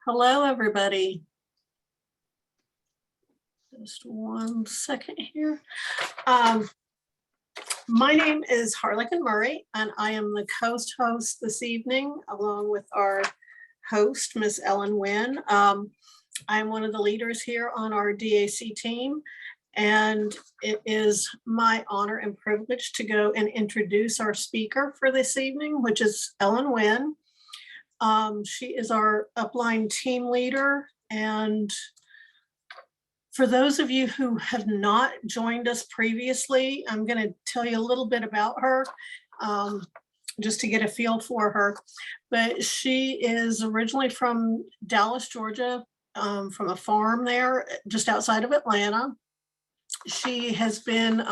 Hello, everybody. Just one second here. My name is Harlequin Murray, and I am the host this evening, along with our host, Miss Ellen Winn. I'm one of the leaders here on our DAC team, and it is my honor and privilege to go and introduce our speaker for this evening, which is Ellen Winn. She is our upline team leader, and for those of you who have not joined us previously, I'm going to tell you a little bit about her, just to get a feel for her. But she is originally from Dallas, Georgia, from a farm there just outside of Atlanta. She has been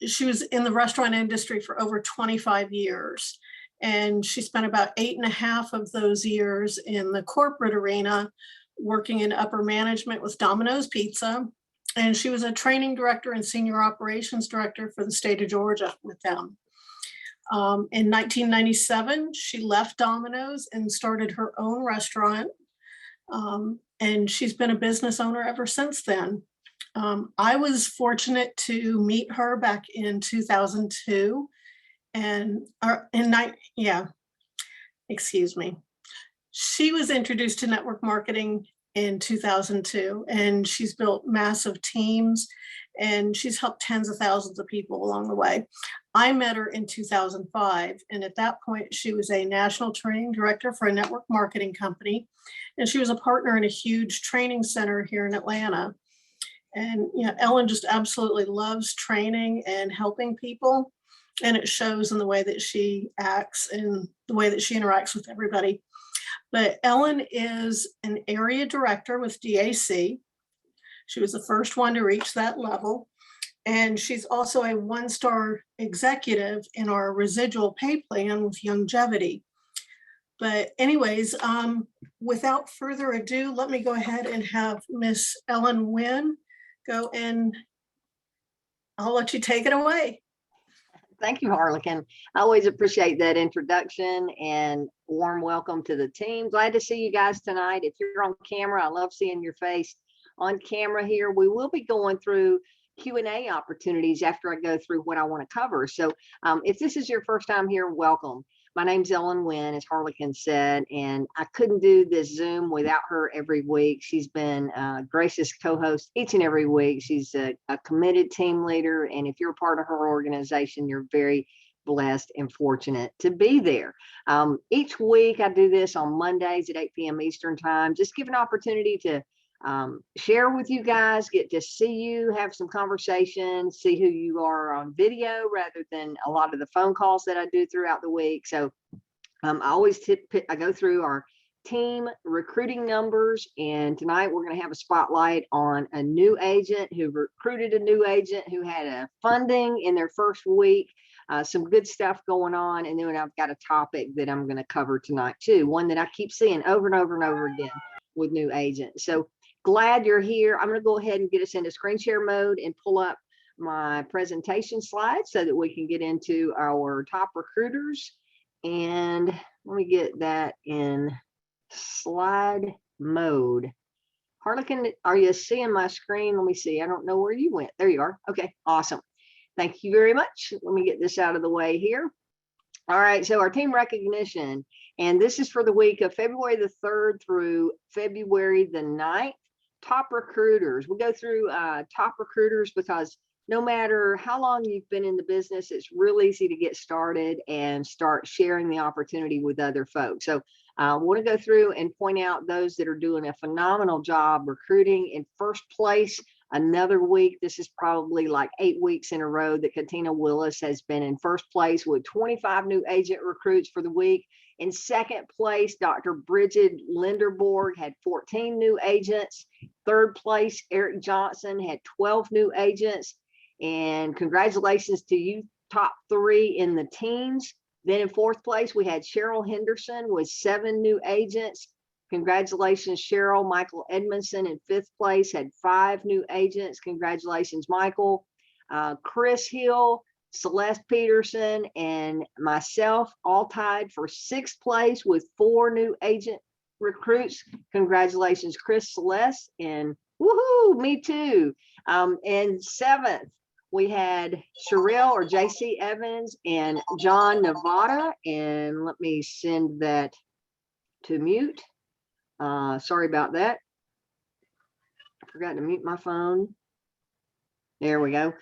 she was in the restaurant industry for over 25 years. And she spent about 8.5 of those years in the corporate arena, working in upper management with Domino's Pizza. And she was a training director and senior operations director for the state of Georgia with them. In 1997, she left Domino's and started her own restaurant. And she's been a business owner ever since then. I was fortunate to meet her back in 2002. She was introduced to network marketing in 2002, and she's built massive teams, and she's helped tens of thousands of people along the way. I met her in 2005, and at that point, she was a national training director for a network marketing company, and she was a partner in a huge training center here in Atlanta. And Ellen just absolutely loves training and helping people. And it shows in the way that she acts and the way that she interacts with everybody. But Ellen is an area director with DAC. She was the first one to reach that level. And she's also a one-star executive in our residual pay plan with longevity. But anyways, without further ado, let me go ahead and have Miss Ellen Winn go, and I'll let you take it away. Thank you, Harlequin. I always appreciate that introduction and warm welcome to the team. Glad to see you guys tonight. If you're on camera, I love seeing your face on camera here. We will be going through Q&A opportunities after I go through what I want to cover. So if this is your first time here, welcome. My name's Ellen Winn, as Harlequin said, and I couldn't do this Zoom without her every week. She's been a gracious co-host each and every week. She's a committed team leader, and if you're part of her organization, you're very blessed and fortunate to be there. Each week, I do this on Mondays at 8 p.m. Eastern Time. Just give an opportunity to share with you guys, get to see you, have some conversation, see who you are on video rather than a lot of the phone calls that I do throughout the week. So I always I go through our team recruiting numbers, and tonight we're going to have a spotlight on a new agent who recruited a new agent who had a funding in their first week. Some good stuff going on, and then I've got a topic that I'm going to cover tonight too, one that I keep seeing over and over and over again with new agents. So glad you're here. I'm going to go ahead and get us into screen share mode and pull up my presentation slides so that we can get into our top recruiters. And let me get that in slide mode. Harlequin, are you seeing my screen? Let me see. I don't know where you went. There you are. Okay, awesome. Thank you very much. Let me get this out of the way here. All right, so our team recognition, and this is for the week of February the 3rd through February the 9th. Top recruiters. We go through top recruiters because no matter how long you've been in the business, it's real easy to get started and start sharing the opportunity with other folks. So I want to go through and point out those that are doing a phenomenal job recruiting. In first place, another week, this is probably like 8 weeks in a row that Katina Willis has been in first place with 25 new agent recruits for the week. In second place, Dr. Bridget Linderborg had 14 new agents. Third place, Eric Johnson had 12 new agents. And congratulations to you, top 3 in the teams. Then in fourth place, we had Cheryl Henderson with 7 new agents. Congratulations, Cheryl. Michael Edmondson in fifth place had 5 new agents. Congratulations, Michael. Chris Hill, Celeste Peterson, and myself all tied for 6th place with 4 new agent recruits. Congratulations, Chris Celeste, and woohoo, me too. And 7th, we had Sherelle or JC Evans and John Nevada. And let me send that to mute. Sorry about that. I forgot to mute my phone. There we go.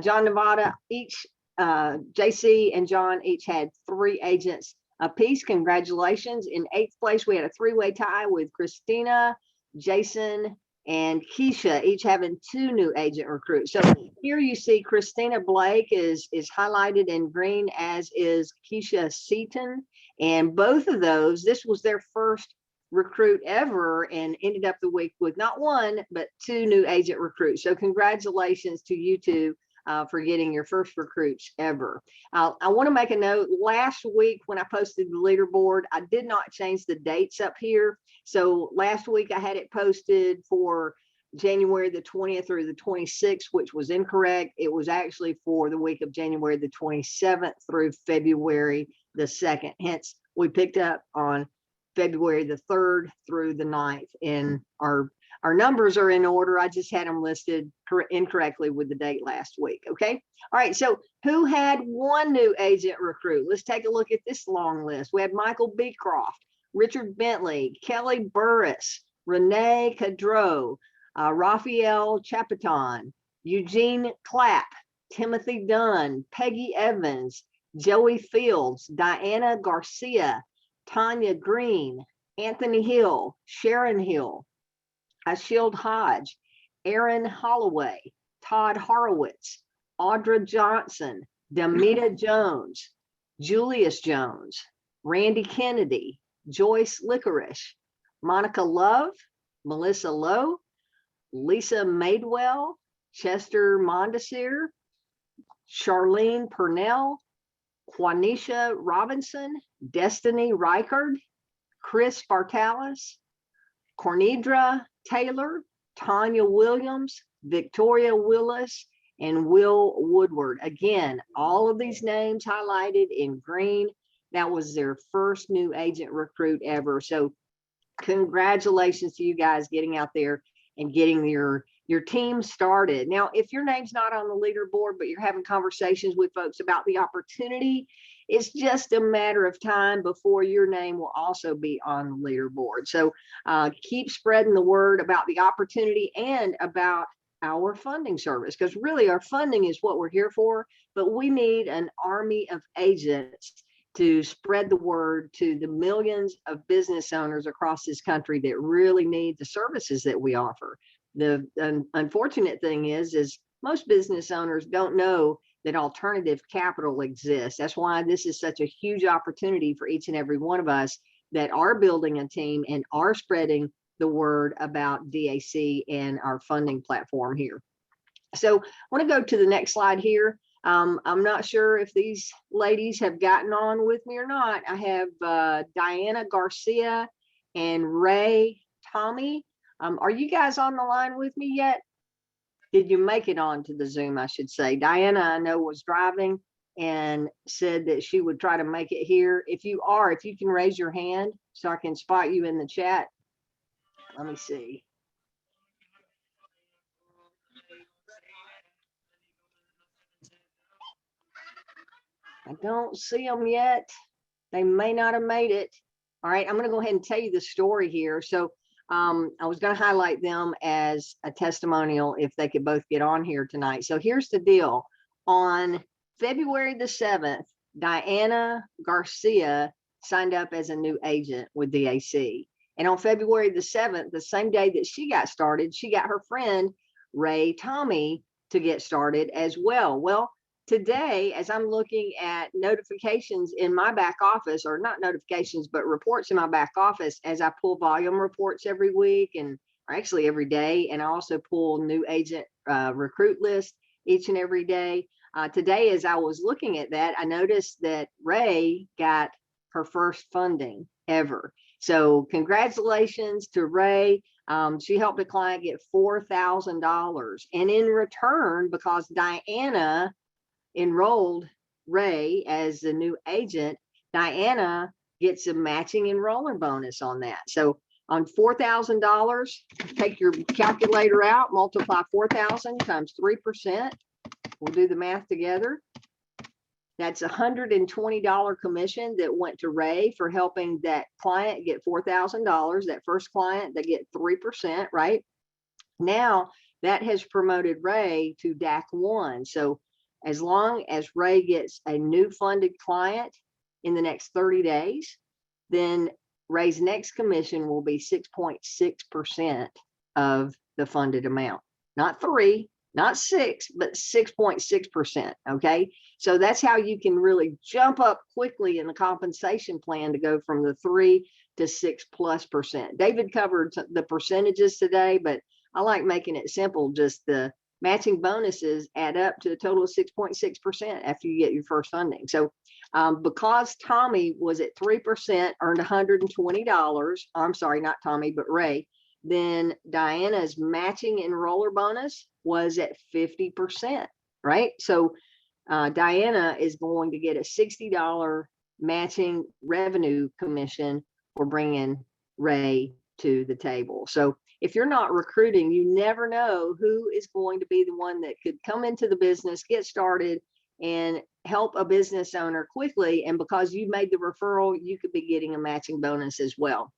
John Nevada, each JC and John each had 3 agents apiece. Congratulations. In 8th place, we had a 3-way tie with Christina, Jason, and Keisha, each having 2 new agent recruits. So here you see Christina Blake is highlighted in green, as is Keisha Seaton. And both of those, this was their first recruit ever, and ended up the week with not 1, but 2 new agent recruits. So congratulations to you two for getting your first recruits ever. I want to make a note. Last week when I posted the leaderboard, I did not change the dates up here. So last week I had it posted for January the 20th through the 26th, which was incorrect. It was actually for the week of January the 27th through February the 2nd. Hence, we picked up on February the 3rd through the 9th, and our numbers are in order. I just had them listed incorrectly with the date last week. Okay. All right. So who had 1 new agent recruit? Let's take a look at this long list. We had Michael Beecroft, Richard Bentley, Kelly Burris, Renee Cadreau, Raphael Chapiton, Eugene Clapp, Timothy Dunn, Peggy Evans, Joey Fields, Diana Garcia, Tanya Green, Anthony Hill, Sharon Hill, Ashield Hodge, Aaron Holloway, Todd Horowitz, Audra Johnson, Demita Jones, Julius Jones, Randy Kennedy, Joyce Licorice, Monica Love, Melissa Lowe, Lisa Madewell, Chester Mondesir, Charlene Purnell, Juanisha Robinson, Destiny Reichard, Chris Bartalis, Cornedra Taylor, Tanya Williams, Victoria Willis, and Will Woodward. Again, all of these names highlighted in green. That was their first new agent recruit ever. So congratulations to you guys getting out there and getting your team started. Now, if your name's not on the leaderboard, but you're having conversations with folks about the opportunity, it's just a matter of time before your name will also be on the leaderboard. So keep spreading the word about the opportunity and about our funding service, because really our funding is what we're here for, but we need an army of agents to spread the word to the millions of business owners across this country that really need the services that we offer. The unfortunate thing is most business owners don't know that alternative capital exists. That's why this is such a huge opportunity for each and every one of us that are building a team and are spreading the word about DAC and our funding platform here. So I want to go to the next slide here. I'm not sure if these ladies have gotten on with me or not. I have Diana Garcia and Ray Tommy. Are you guys on the line with me yet? Did you make it on to the Zoom, I should say? Diana, I know, was driving and said that she would try to make it here. If you are, if you can raise your hand so I can spot you in the chat. Let me see. I don't see them yet. They may not have made it. All right, I'm going to go ahead and tell you the story here. So I was going to highlight them as a testimonial if they could both get on here tonight. So here's the deal. On February the 7th, Diana Garcia signed up as a new agent with DAC. And on February the 7th, the same day that she got started, she got her friend Ray Tommy to get started as well. Well, today, as I'm looking at notifications in my back office, or not notifications, but reports in my back office, as I pull volume reports every week and or actually every day, and I also pull new agent recruit list each and every day. Today, as I was looking at that, I noticed that Ray got her first funding ever. So congratulations to Ray. She helped a client get $4,000. And in return, because Diana enrolled Ray as the new agent, Diana gets a matching enroller bonus on that. So on $4,000, take your calculator out, multiply 4,000 times 3%. We'll do the math together. That's $120 commission that went to Ray for helping that client get $4,000. That first client, they get 3%, right? Now that has promoted Ray to DAC 1. So as long as Ray gets a new funded client in the next 30 days, then Ray's next commission will be 6.6% of the funded amount. Not 3, not 6, but 6.6%. Okay. So that's how you can really jump up quickly in the compensation plan to go from the 3 to 6+%. David covered the percentages today, but I like making it simple. Just the matching bonuses add up to a total of 6.6% after you get your first funding. So because Tommy was at 3%, earned $120. I'm sorry, not Tommy, but Ray. Then Diana's matching enroller bonus was at 50%, right? So Diana is going to get a $60 matching revenue commission for bringing Ray to the table. So if you're not recruiting, you never know who is going to be the one that could come into the business, get started, and help a business owner quickly. And because you made the referral, you could be getting a matching bonus as well.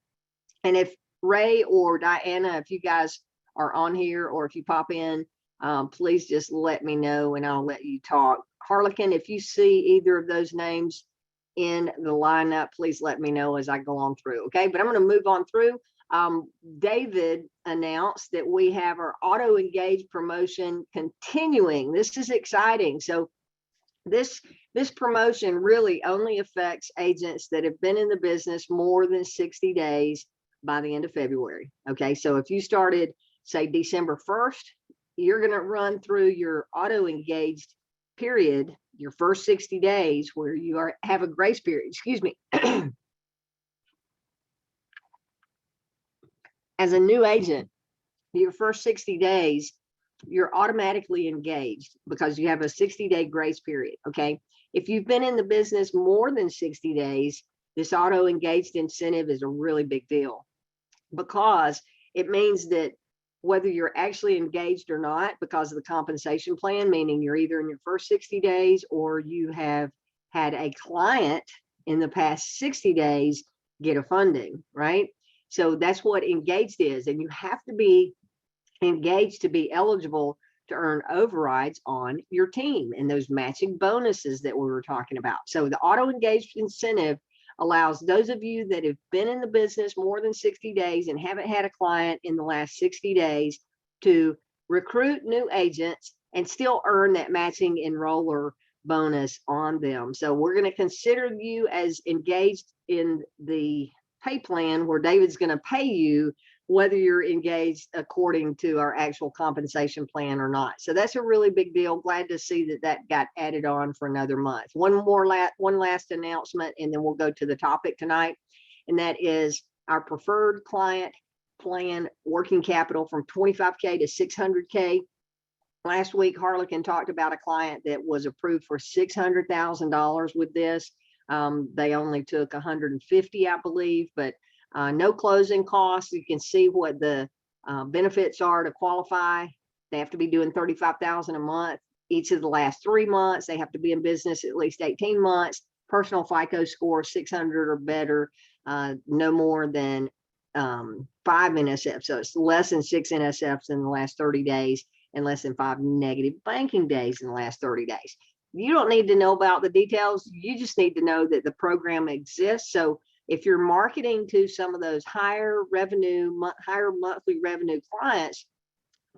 And if Ray or Diana, if you guys are on here or if you pop in, please just let me know and I'll let you talk. Harlequin, if you see either of those names in the lineup, please let me know as I go on through. Okay, but I'm going to move on through. David announced that we have our auto engage promotion continuing. This is exciting. So this promotion really only affects agents that have been in the business more than 60 days by the end of February. Okay, so if you started, say, December 1st, you're going to run through your auto engaged period, your first 60 days where you have a grace period, excuse me. As a new agent, your first 60 days, you're automatically engaged because you have a 60-day grace period, okay? If you've been in the business more than 60 days, this auto engaged incentive is a really big deal because it means that whether you're actually engaged or not because of the compensation plan, meaning you're either in your first 60 days or you have had a client in the past 60 days get a funding, right? So that's what engaged is. And you have to be engaged to be eligible to earn overrides on your team and those matching bonuses that we were talking about. So the auto engaged incentive allows those of you that have been in the business more than 60 days and haven't had a client in the last 60 days to recruit new agents and still earn that matching enroller bonus on them. So we're going to consider you as engaged in the pay plan where David's going to pay you whether you're engaged according to our actual compensation plan or not. So that's a really big deal. Glad to see that that got added on for another month. One last announcement, and then we'll go to the topic tonight. And that is our preferred client plan working capital from 25K to 600K. Last week, Harlequin talked about a client that was approved for $600,000 with this. They only took 150, I believe, but no closing costs. You can see what the benefits are to qualify. They have to be doing $35,000 a month each of the last 3 months. They have to be in business at least 18 months. Personal FICO score 600 or better. No more than 5 NSFs. So it's less than 6 NSFs in the last 30 days and less than 5 negative banking days in the last 30 days. You don't need to know about the details. You just need to know that the program exists. So if you're marketing to some of those higher monthly revenue clients,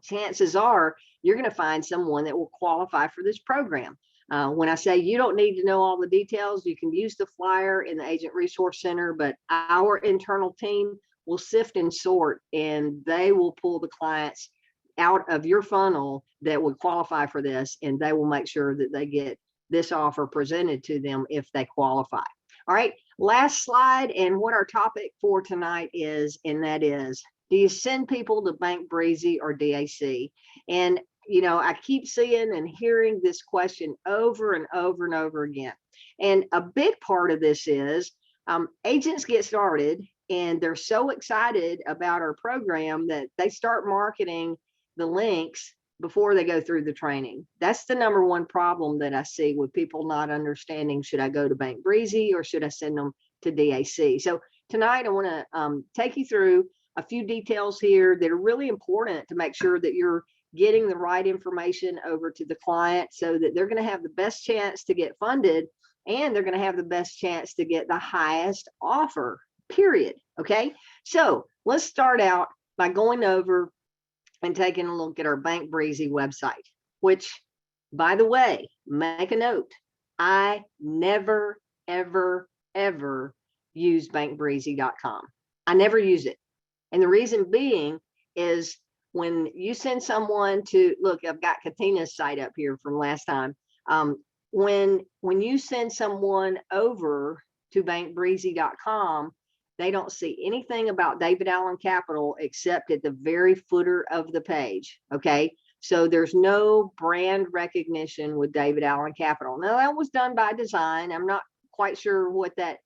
chances are you're going to find someone that will qualify for this program. When I say you don't need to know all the details, you can use the flyer in the Agent Resource Center, but our internal team will sift and sort, and they will pull the clients out of your funnel that would qualify for this, and they will make sure that they get this offer presented to them if they qualify. All right, last slide, and what our topic for tonight is, and that is, do you send people to Bank Breezy or DAC? And, you know, I keep seeing and hearing this question over and over and over again. And a big part of this is Agents get started and they're so excited about our program that they start marketing the links before they go through the training. That's the number one problem that I see with people not understanding, should I go to Bank Breezy or should I send them to DAC? So tonight I want to take you through a few details here that are really important to make sure that you're getting the right information over to the client so that they're going to have the best chance to get funded and they're going to have the best chance to get the highest offer, period. Okay, so let's start out by going over and taking a look at our Bank Breezy website, which, by the way, make a note, I never, ever, ever use bankbreezy.com. I never use it. And the reason being is when you send someone to, look, I've got Katina's site up here from last time. When you send someone over to bankbreezy.com, they don't see anything about David Allen Capital except at the very footer of the page. Okay, so there's no brand recognition with David Allen Capital. Now that was done by design. I'm not quite sure what that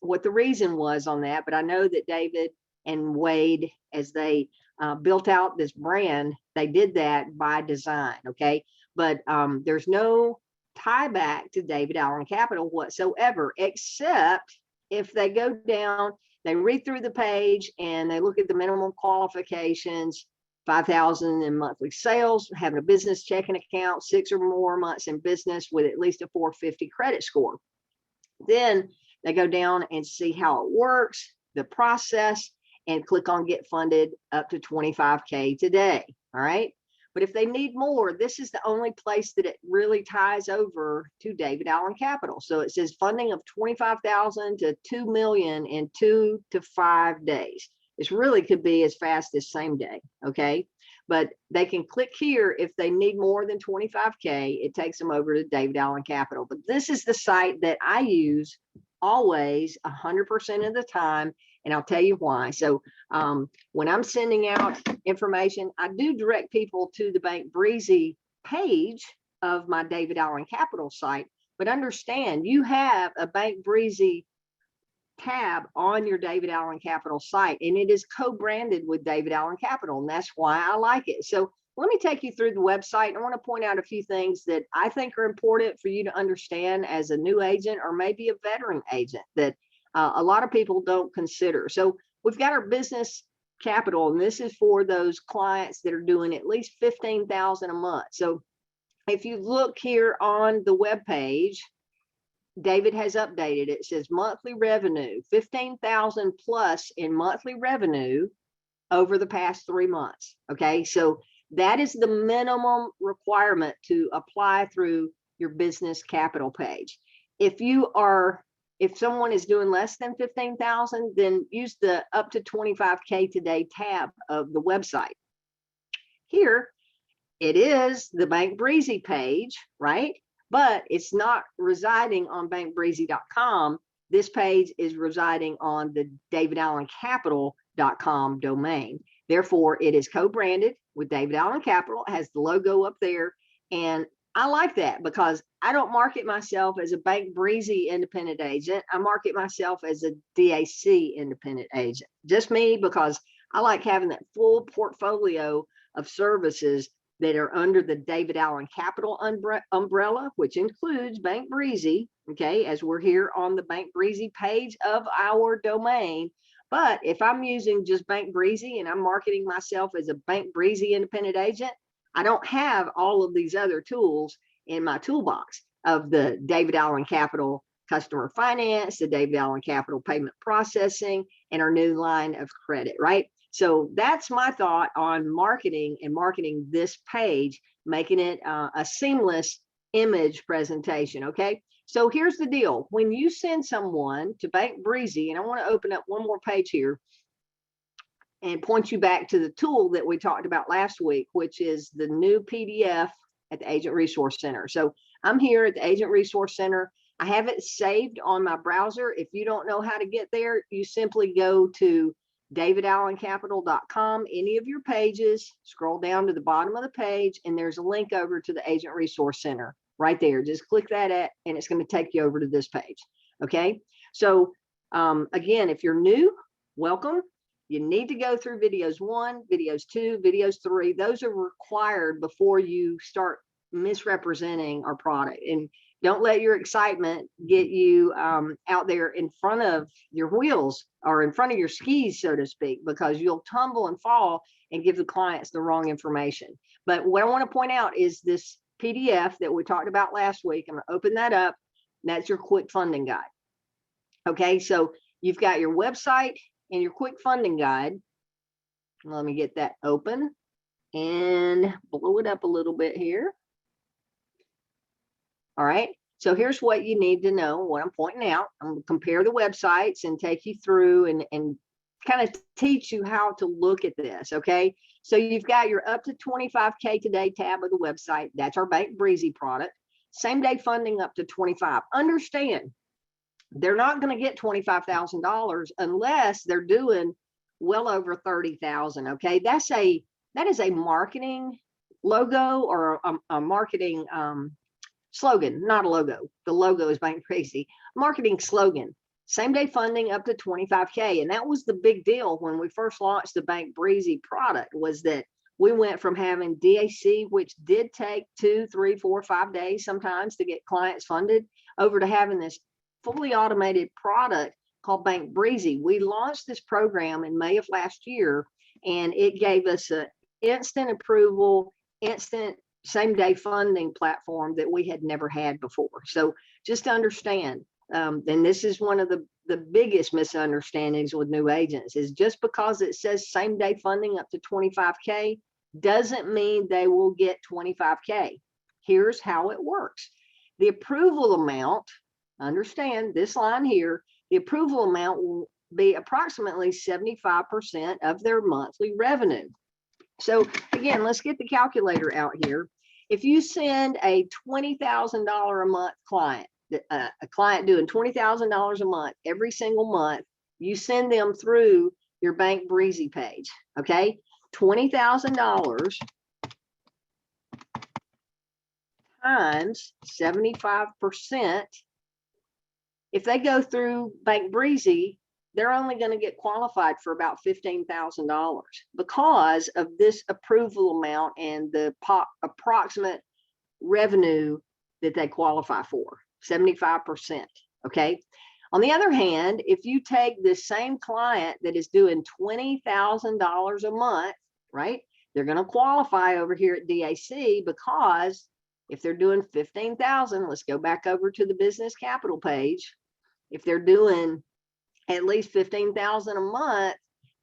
what the reason was on that, but I know that David and Wade, as they built out this brand, they did that by design. Okay, but there's no tie back to David Allen Capital whatsoever, except if they go down, they read through the page and they look at the minimum qualifications, 5,000 in monthly sales, having a business checking account, 6 or more months in business with at least a 450 credit score. Then they go down and see how it works, the process, and click on get funded up to 25K today. All right. But if they need more, this is the only place that it really ties over to David Allen Capital. So it says funding of 25,000 to 2 million in 2 to 5 days. This really could be as fast as same day. Okay. But they can click here if they need more than 25K. It takes them over to David Allen Capital. But this is the site that I use always 100% of the time. And I'll tell you why. So when I'm sending out information, I do direct people to the Bank Breezy page of my David Allen Capital site. But understand, you have a Bank Breezy tab on your David Allen Capital site, and it is co-branded with David Allen Capital. And that's why I like it. So let me take you through the website. I want to point out a few things that I think are important for you to understand as a new agent or maybe a veteran agent that a lot of people don't consider. So we've got our business capital, and this is for those clients that are doing at least 15,000 a month. So if you look here on the web page, David has updated. It says monthly revenue, 15,000 plus in monthly revenue over the past 3 months. Okay, so that is the minimum requirement to apply through your business capital page. If someone is doing less than 15,000, then use the up to 25K today tab of the website. Here, it is the Bank Breezy page, right? But it's not residing on bankbreezy.com. This page is residing on the davidallencapital.com domain. Therefore, it is co-branded with David Allen Capital. It has the logo up there. And I like that because I don't market myself as a Bank Breezy independent agent. I market myself as a DAC independent agent. Just me, because I like having that full portfolio of services that are under the David Allen Capital umbrella, which includes Bank Breezy, okay, as we're here on the Bank Breezy page of our domain. But if I'm using just Bank Breezy and I'm marketing myself as a Bank Breezy independent agent, I don't have all of these other tools in my toolbox of the David Allen Capital customer finance, the David Allen Capital payment processing, and our new line of credit, right? So that's my thought on marketing and marketing this page, making it a seamless image presentation, okay? So here's the deal. When you send someone to Bank Breezy, and I want to open up one more page here and point you back to the tool that we talked about last week, which is the new PDF at the Agent Resource Center. So I'm here at the Agent Resource Center. I have it saved on my browser. If you don't know how to get there, you simply go to davidallencapital.com, any of your pages, scroll down to the bottom of the page, and there's a link over to the Agent Resource Center right there. Just click that and it's going to take you over to this page. Okay. So again, if you're new, welcome. You need to go through videos 1, videos 2, videos 3. Those are required before you start misrepresenting our product. And don't let your excitement get you out there in front of your wheels or in front of your skis, so to speak, because you'll tumble and fall and give the clients the wrong information. But what I want to point out is this PDF that we talked about last week. I'm going to open that up. That's your quick funding guide. Okay, so you've got your website and your quick funding guide. Let me get that open and blow it up a little bit here. All right, so here's what you need to know, what I'm pointing out. I'm going to compare the websites and take you through and kind of teach you how to look at this, okay? So you've got your up to 25K today tab of the website. That's our Bank Breezy product. Same day funding up to 25. Understand, they're not going to get $25,000 unless they're doing well over 30,000. Okay, that is a marketing logo or a marketing slogan, not a logo. The logo is Bank Breezy. Marketing slogan. Same day funding up to 25K, and that was the big deal when we first launched the Bank Breezy product. Was that we went from having DAC, which did take 2, 3, 4, 5 days sometimes to get clients funded, over to having this fully automated product called Bank Breezy. We launched this program in May of last year, and it gave us an instant approval, instant same day funding platform that we had never had before. So just to understand, and this is one of the biggest misunderstandings with new agents, is just because it says same day funding up to 25K doesn't mean they will get 25K. Here's how it works. The approval amount, understand this line here, the approval amount will be approximately 75% of their monthly revenue. So again, let's get the calculator out here. If you send a $20,000 a month client, a client doing $20,000 a month every single month, you send them through your Bank Breezy page, okay? $20,000 times 75%. If they go through Bank Breezy, they're only going to get qualified for about $15,000 because of this approval amount and the approximate revenue that they qualify for, 75%. Okay. On the other hand, if you take the same client that is doing $20,000 a month, right, they're going to qualify over here at DAC, because if they're doing 15,000, let's go back over to the business capital page. If they're doing at least 15,000 a month,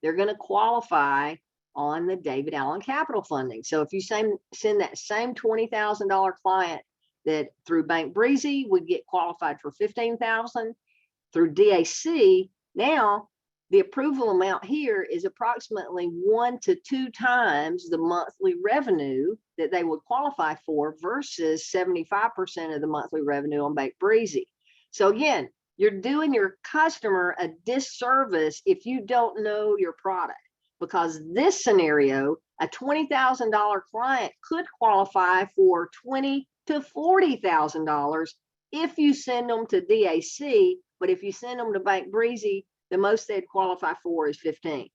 they're going to qualify on the David Allen Capital Funding. So if you send that same $20,000 client that through Bank Breezy would get qualified for 15,000 through DAC, now the approval amount here is approximately 1 to 2 times the monthly revenue that they would qualify for versus 75% of the monthly revenue on Bank Breezy. So again, you're doing your customer a disservice if you don't know your product, because this scenario, a $20,000 client could qualify for $20,000 to $40,000 if you send them to DAC, but if you send them to Bank Breezy, the most they'd qualify for is 15.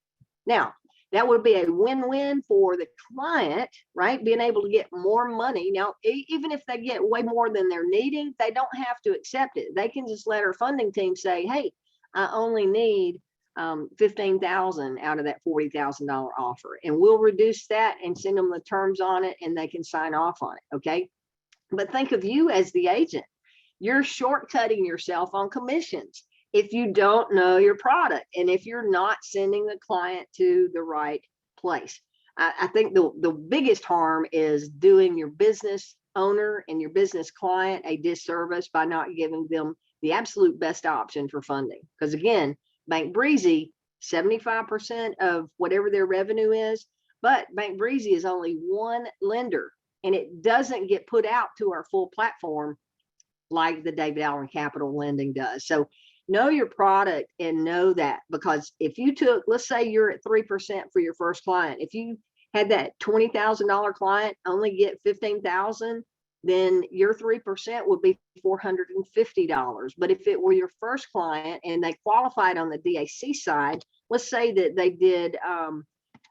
Now, that would be a win-win for the client, right? Being able to get more money. Now, even if they get way more than they're needing, they don't have to accept it. They can just let our funding team say, hey, I only need 15,000 out of that $40,000 offer. And we'll reduce that and send them the terms on it, and they can sign off on it, okay? But think of you as the agent. You're shortcutting yourself on commissions if you don't know your product and if you're not sending the client to the right place. I think the biggest harm is doing your business owner and your business client a disservice by not giving them the absolute best option for funding. Because again, Bank Breezy, 75% of whatever their revenue is, but Bank Breezy is only one lender, and it doesn't get put out to our full platform like the David Allen Capital Lending does. So know your product and know that, because if you took, let's say you're at 3% for your first client, if you had that $20,000 client only get 15,000, then your 3% would be $450. But if it were your first client and they qualified on the DAC side, let's say that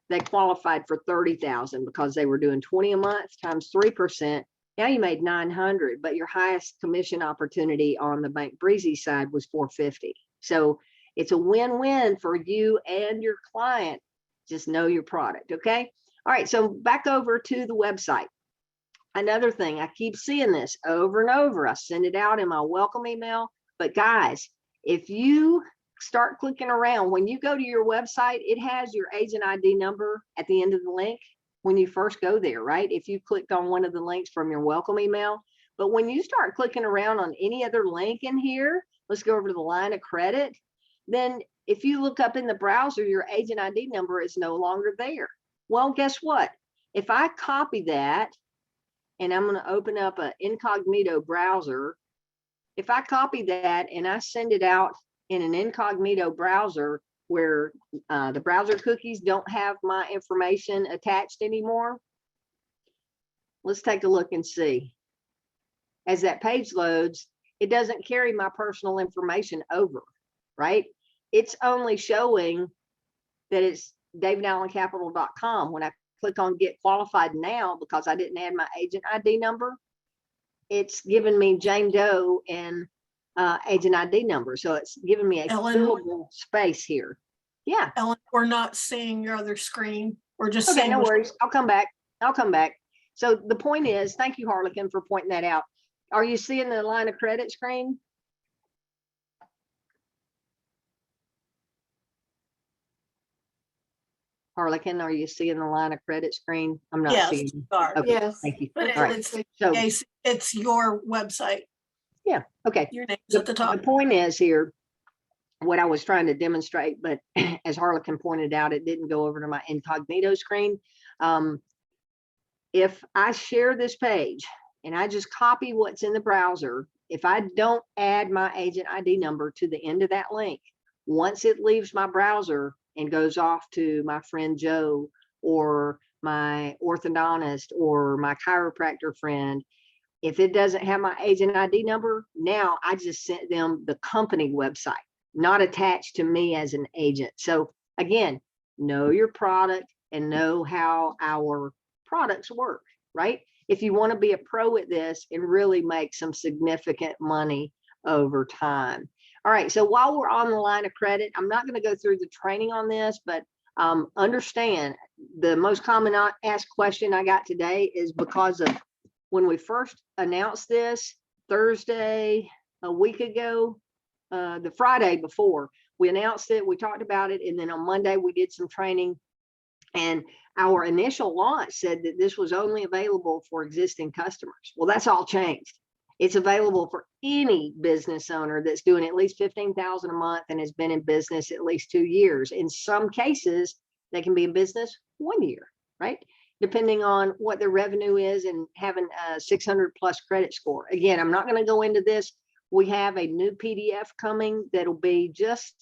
they qualified for 30,000 because they were doing 20 a month times 3%. Now you made 900, but your highest commission opportunity on the Bank Breezy side was 450. So it's a win-win for you and your client. Just know your product. Okay. All right. So back over to the website. Another thing, I keep seeing this over and over. I send it out in my welcome email. But guys, if you start clicking around, when you go to your website, it has your agent ID number at the end of the link when you first go there, right? If you clicked on one of the links from your welcome email. But when you start clicking around on any other link in here, let's go over to the line of credit. Then if you look up in the browser, your agent ID number is no longer there. Well, guess what? If I copy that, and I'm going to open up an incognito browser. If I copy that and I send it out in an incognito browser where the browser cookies don't have my information attached anymore, let's take a look and see. As that page loads, it doesn't carry my personal information over, right? It's only showing that it's davidallencapital.com. When I click on get qualified now, because I didn't add my agent ID number, it's given me Jane Doe and agent ID number. So it's giving me a fillable space here. Yeah. Ellen, we're not seeing your other screen. We're just okay, seeing. No worries. I'll come back. So the point is, thank you, Harlequin, for pointing that out. Are you seeing the line of credit screen? Harlequin, are you seeing the line of credit screen? I'm not seeing. Okay, yes. Thank you. but All right. it's your website. Yeah. Okay. Your name's at the top. The point is here, what I was trying to demonstrate, but as Harlequin pointed out, it didn't go over to my incognito screen. If I share this page and I just copy what's in the browser, if I don't add my agent ID number to the end of that link, once it leaves my browser and goes off to my friend Joe or my orthodontist or my chiropractor friend, if it doesn't have my agent ID number, now I just sent them the company website, not attached to me as an agent. So again, know your product and know how our products work, right? If you want to be a pro at this and really make some significant money over time. All right, so while we're on the line of credit, I'm not going to go through the training on this, but understand the most common asked question I got today is because of when we first announced this Thursday, a week ago, the Friday before, we announced it, we talked about it, and then on Monday we did some training, and our initial launch said that this was only available for existing customers. Well, that's all changed. It's available for any business owner that's doing at least $15,000 a month and has been in business at least 2 years. In some cases, they can be in business 1 year, right? Depending on what their revenue is and having a 600 plus credit score. Again, I'm not going to go into this. We have a new PDF coming that'll be just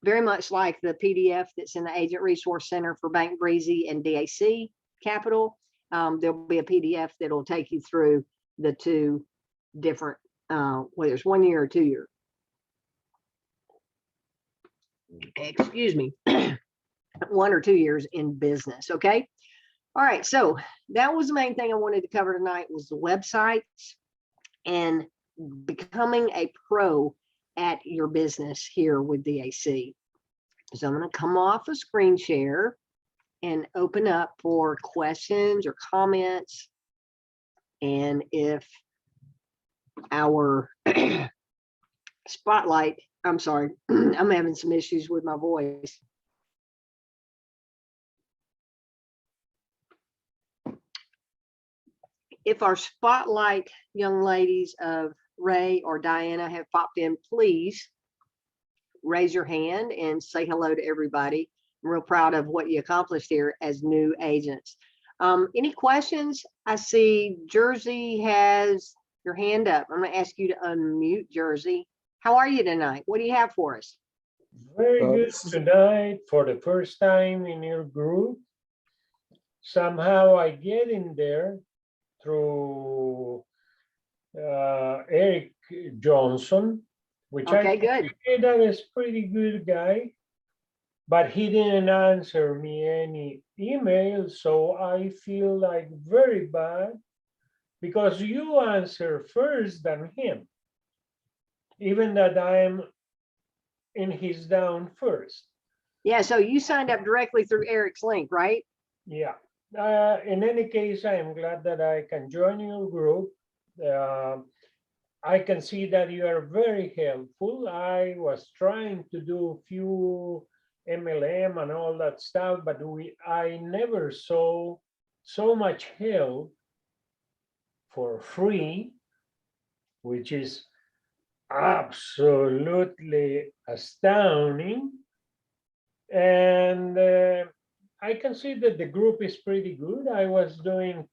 very much like the PDF that's in the Agent Resource Center for Bank Breezy and DAC Capital. There'll be a PDF that'll take you through the two different, whether it's 1 year or 2 year. Excuse me, 1 or 2 years in business. Okay. All right. So that was the main thing I wanted to cover tonight was the websites and becoming a pro at your business here with DAC. So I'm going to come off a screen share and open up for questions or comments. And if our spotlight, I'm sorry, I'm having some issues with my voice. If our spotlight young ladies of Ray or Diana have popped in, please raise your hand and say hello to everybody. I'm real proud of what you accomplished here as new agents. Any questions? I see Jersey has your hand up. I'm going to ask you to unmute, Jersey. How are you tonight? What do you have for us? Very good tonight for the first time in your group. Somehow I get in there through Eric Johnson, which I Okay, good. consider that is pretty good guy, but he didn't answer me any email, so I feel like very bad because you answer first than him, even that I'm in his down first. Yeah, so you signed up directly through Eric's link, right? Yeah. In any case, I am glad that I can join your group. I can see that you are very helpful. I was trying to do a few MLM and all that stuff, but I never saw so much help for free, which is absolutely astounding. And I can see that the group is pretty good. I was doing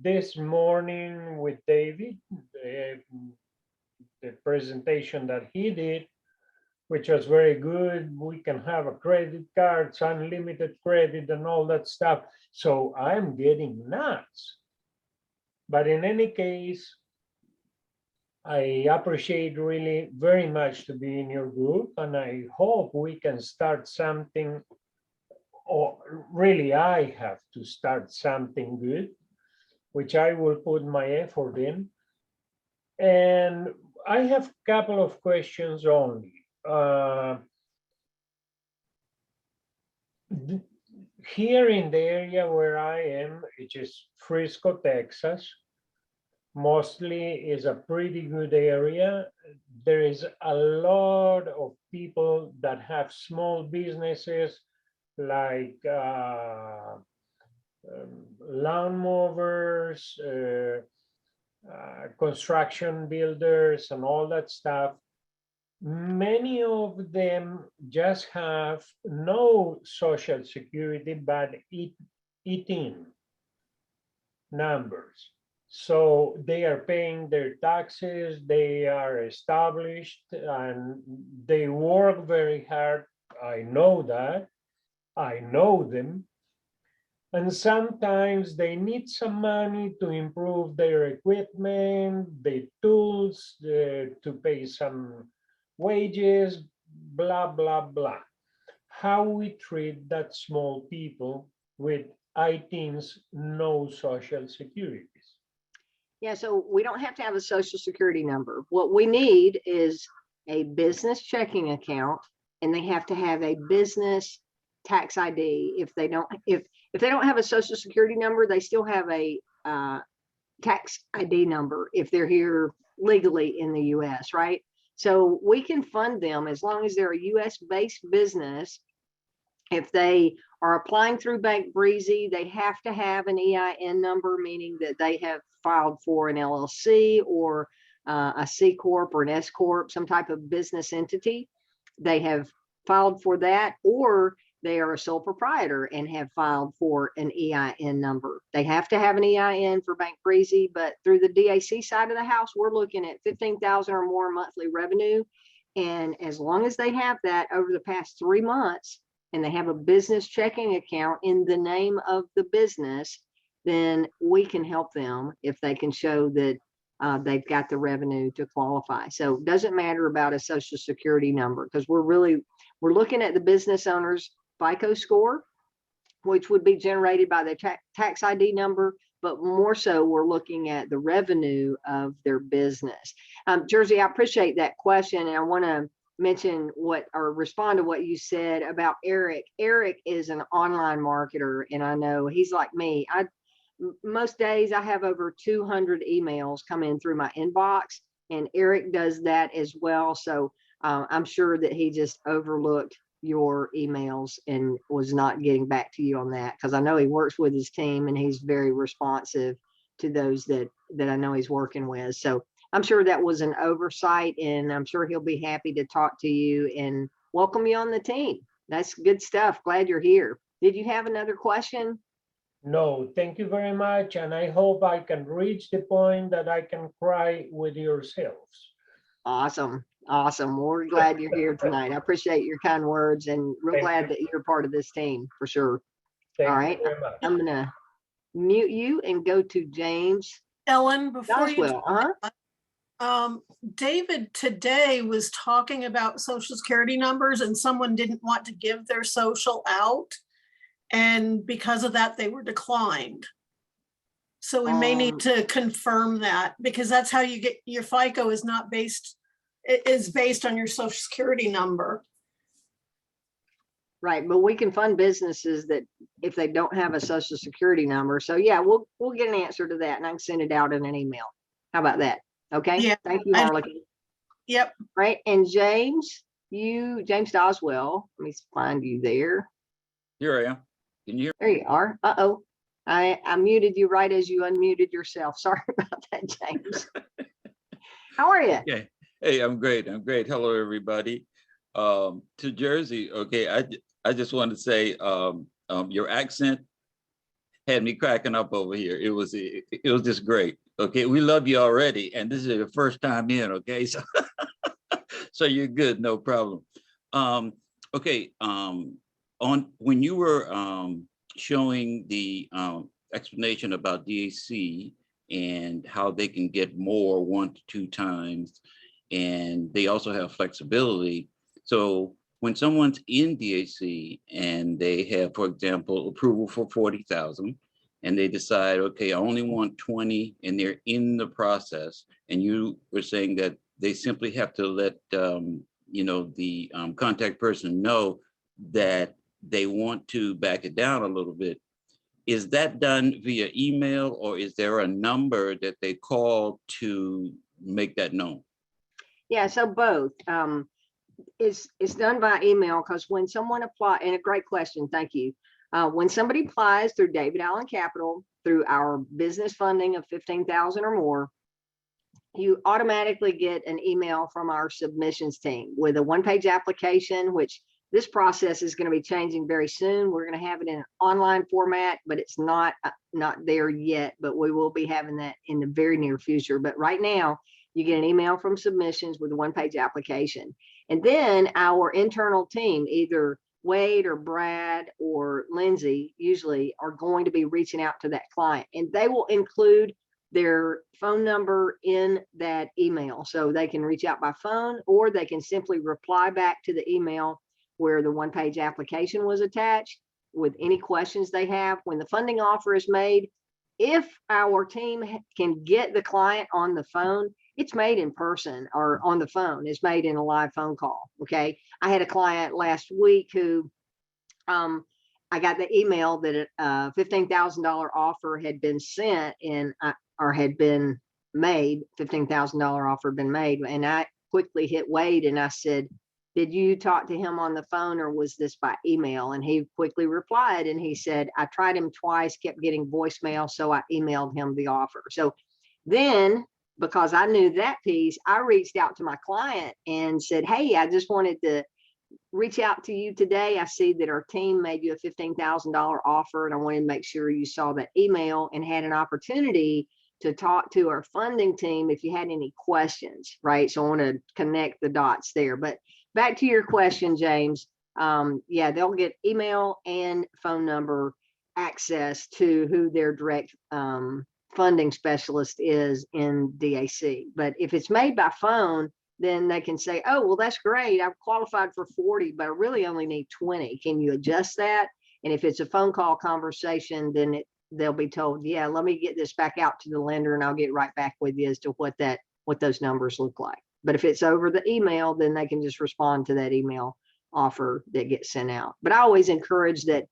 this morning with David, the presentation that he did, which was very good. We can have a credit cards, unlimited credit and all that stuff. So I'm getting nuts. But in any case, I appreciate really very much to be in your group, and I hope we can start something, or really I have to start something good, which I will put my effort in. And I have a couple of questions only. Here in the area where I am, which is Frisco, Texas, mostly is a pretty good area. There is a lot of people that have small businesses like lawn mowers, construction builders, and all that stuff. Many of them just have no social security, but eating numbers. So they are paying their taxes, they are established, and they work very hard. I know that. I know them. And sometimes they need some money to improve their equipment, their tools, to pay some wages, blah, blah, blah. How we treat that small people with ITIN's no social securities. Yeah, so we don't have to have a social security number. What we need is a business checking account, and they have to have a business tax ID. If they don't have a social security number, they still have a tax ID number if they're here legally in the US, right? So we can fund them as long as they're a US based business. If they are applying through Bank Breezy, they have to have an EIN number, meaning that they have filed for an LLC or a C Corp or an S Corp, some type of business entity. They have filed for that, or they are a sole proprietor and have filed for an EIN number. They have to have an EIN for Bank Breezy, but through the DAC side of the house, we're looking at 15,000 or more monthly revenue. And as long as they have that over the past 3 months, and they have a business checking account in the name of the business, then we can help them if they can show that they've got the revenue to qualify. So it doesn't matter about a social security number, because we're looking at the business owner's FICO score, which would be generated by the tax ID number, but more so we're looking at the revenue of their business. Jersey, I appreciate that question, and I want to mention or respond to what you said about Eric. Eric is an online marketer, and I know he's like me. Most days I have over 200 emails come in through my inbox, and Eric does that as well. So I'm sure that he just overlooked your emails and was not getting back to you on that, because I know he works with his team and he's very responsive to those that I know he's working with. So I'm sure that was an oversight, and I'm sure he'll be happy to talk to you and welcome you on the team. That's good stuff. Glad you're here. Did you have another question? No, thank you very much. And I hope I can reach the point that I can cry with yourselves. Awesome. Awesome. Well, we're glad you're here tonight. I appreciate your kind words, and real glad that you're part of this team for sure. Thank All right. you very much. I'm going to mute you and go to James Ellen, before you, Doswell. David today was talking about social security numbers and someone didn't want to give their social out. And because of that, they were declined. So we may need to confirm that, because that's how you get your FICO is not based, it is based on your social security number. Right, but we can fund businesses that if they don't have a social security number. So yeah, we'll get an answer to that and I can send it out in an email. How about that? Okay, Yeah, thank you, Harlequin. Yep. Right, and James Doswell, let me find you there. Here I am. Can you hear? There you are. Uh-oh. I muted you right as you unmuted yourself. Sorry about that, James. How are you? Okay. Hey, I'm great. I'm great. Hello, everybody. To Jersey. Okay. I just want to say your accent had me cracking up over here. It was just great. Okay. We love you already. And this is your first time in. Okay. So, so you're good. No problem. Okay. On when you were showing the explanation about DAC and how they can get more 1 to 2 times, and they also have flexibility. So when someone's in DAC and they have, for example, approval for 40,000, and they decide, okay, I only want 20, and they're in the process, and you were saying that they simply have to let you know, the contact person know that they want to back it down a little bit. Is that done via email, or is there a number that they call to make that known? Yeah, so both. It's done by email, because when someone applies, and a great question, thank you. When somebody applies through David Allen Capital, through our business funding of 15,000 or more, you automatically get an email from our submissions team with a 1-page application, which this process is going to be changing very soon. We're going to have it in an online format, but it's not there yet, but we will be having that in the very near future. But right now, you get an email from submissions with a 1-page application. And then our internal team, either Wade or Brad or Lindsay, usually are going to be reaching out to that client, and they will include their phone number in that email. So they can reach out by phone, or they can simply reply back to the email where the 1-page application was attached with any questions they have. When the funding offer is made, if our team can get the client on the phone, it's made in person or on the phone. It's made in a live phone call. Okay. I had a client last week who I got the email that a $15,000 offer had been sent or had been made. $15,000 offer had been made. And I quickly hit Wade and I said, did you talk to him on the phone, or was this by email? And he quickly replied, and he said, I tried him twice, kept getting voicemail, so I emailed him the offer. So then, because I knew that piece, I reached out to my client and said, hey, I just wanted to reach out to you today. I see that our team made you a $15,000 offer, and I wanted to make sure you saw that email and had an opportunity to talk to our funding team if you had any questions, right? So I want to connect the dots there. But back to your question, James. Yeah, they'll get email and phone number access to who their direct funding specialist is in DAC. But if it's made by phone, then they can say, oh, well, that's great. I've qualified for 40, but I really only need 20. Can you adjust that? And if it's a phone call conversation, then they'll be told, yeah, let me get this back out to the lender and I'll get right back with you as to what those numbers look like. But if it's over the email, then they can just respond to that email offer that gets sent out. But I always encourage that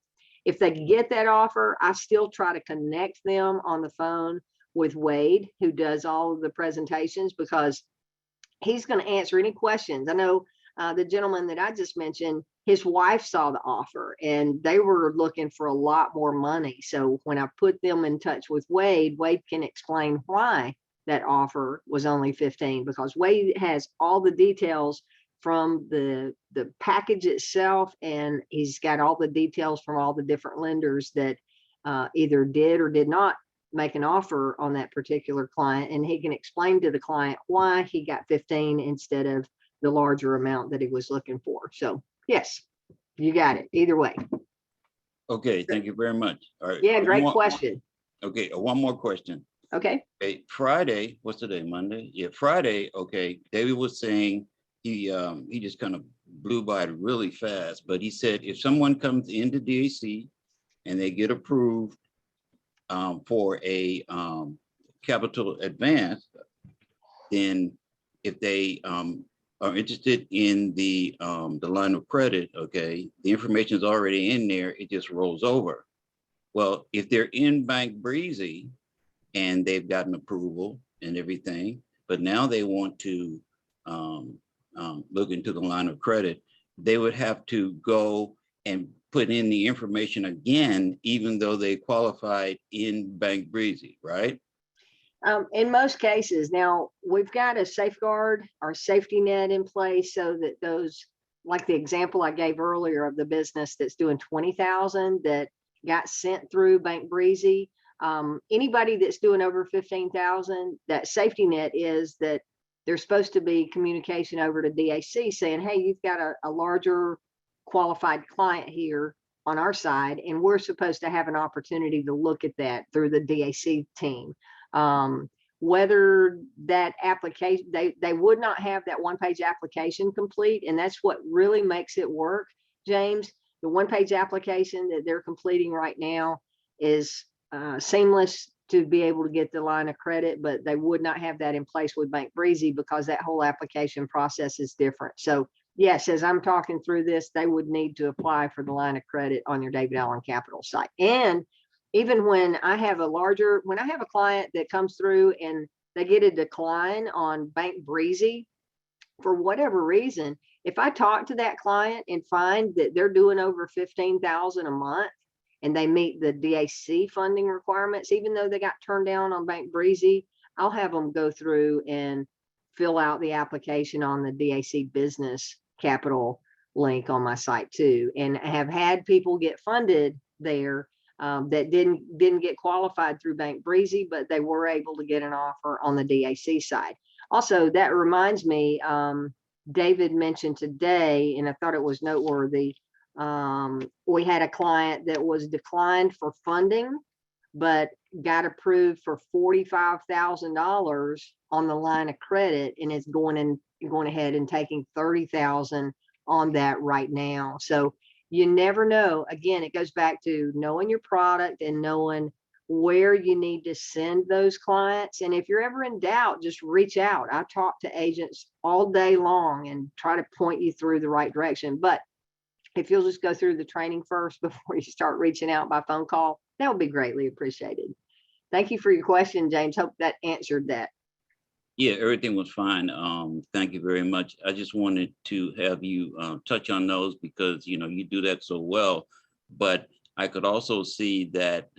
if they get that offer, I still try to connect them on the phone with Wade, who does all of the presentations, because he's going to answer any questions. I know the gentleman that I just mentioned, his wife saw the offer and they were looking for a lot more money. So when I put them in touch with Wade, Wade can explain why that offer was only 15, because Wade has all the details from the package itself, and he's got all the details from all the different lenders that either did or did not make an offer on that particular client, and he can explain to the client why he got 15 instead of the larger amount that he was looking for. So yes, you got it either way. Okay, thank you very much. All right. Yeah, great question. Okay, one more question. Okay. Okay, Friday, what's today, Monday? Yeah, Friday, okay, David was saying he just kind of blew by it really fast, but he said if someone comes into DAC and they get approved for a capital advance, then if they are interested in the line of credit, okay, the information is already in there, it just rolls over. Well, if they're in Bank Breezy and they've gotten approval and everything, but now they want to look into the line of credit, they would have to go and put in the information again, even though they qualified in Bank Breezy, right? In most cases, now we've got a safeguard or safety net in place so that those, like the example I gave earlier of the business that's doing 20,000 that got sent through Bank Breezy. Anybody that's doing over 15,000, that safety net is that there's supposed to be communication over to DAC saying, hey, you've got a larger qualified client here on our side, and we're supposed to have an opportunity to look at that through the DAC team. Whether that application, they would not have that one-page application complete, and that's what really makes it work, James. The one-page application that they're completing right now is seamless to be able to get the line of credit, but they would not have that in place with Bank Breezy because that whole application process is different. So yes, as I'm talking through this, they would need to apply for the line of credit on your David Allen Capital site. And even when I have a client that comes through and they get a decline on Bank Breezy for whatever reason, if I talk to that client and find that they're doing over 15,000 a month and they meet the DAC funding requirements, even though they got turned down on Bank Breezy, I'll have them go through and fill out the application on the DAC business capital link on my site too. And I have had people get funded there that didn't get qualified through Bank Breezy, but they were able to get an offer on the DAC side. Also, that reminds me, David mentioned today, and I thought it was noteworthy. We had a client that was declined for funding, but got approved for $45,000 on the line of credit, and is going ahead and taking 30,000 on that right now. So you never know. Again, it goes back to knowing your product and knowing where you need to send those clients. And if you're ever in doubt, just reach out. I talk to agents all day long and try to point you through the right direction. But if you'll just go through the training first before you start reaching out by phone call, that would be greatly appreciated. Thank you for your question, James. Hope that answered that. Yeah, everything was fine. Thank you very much. I just wanted to have you touch on those because, you know, you do that so well. But I could also see that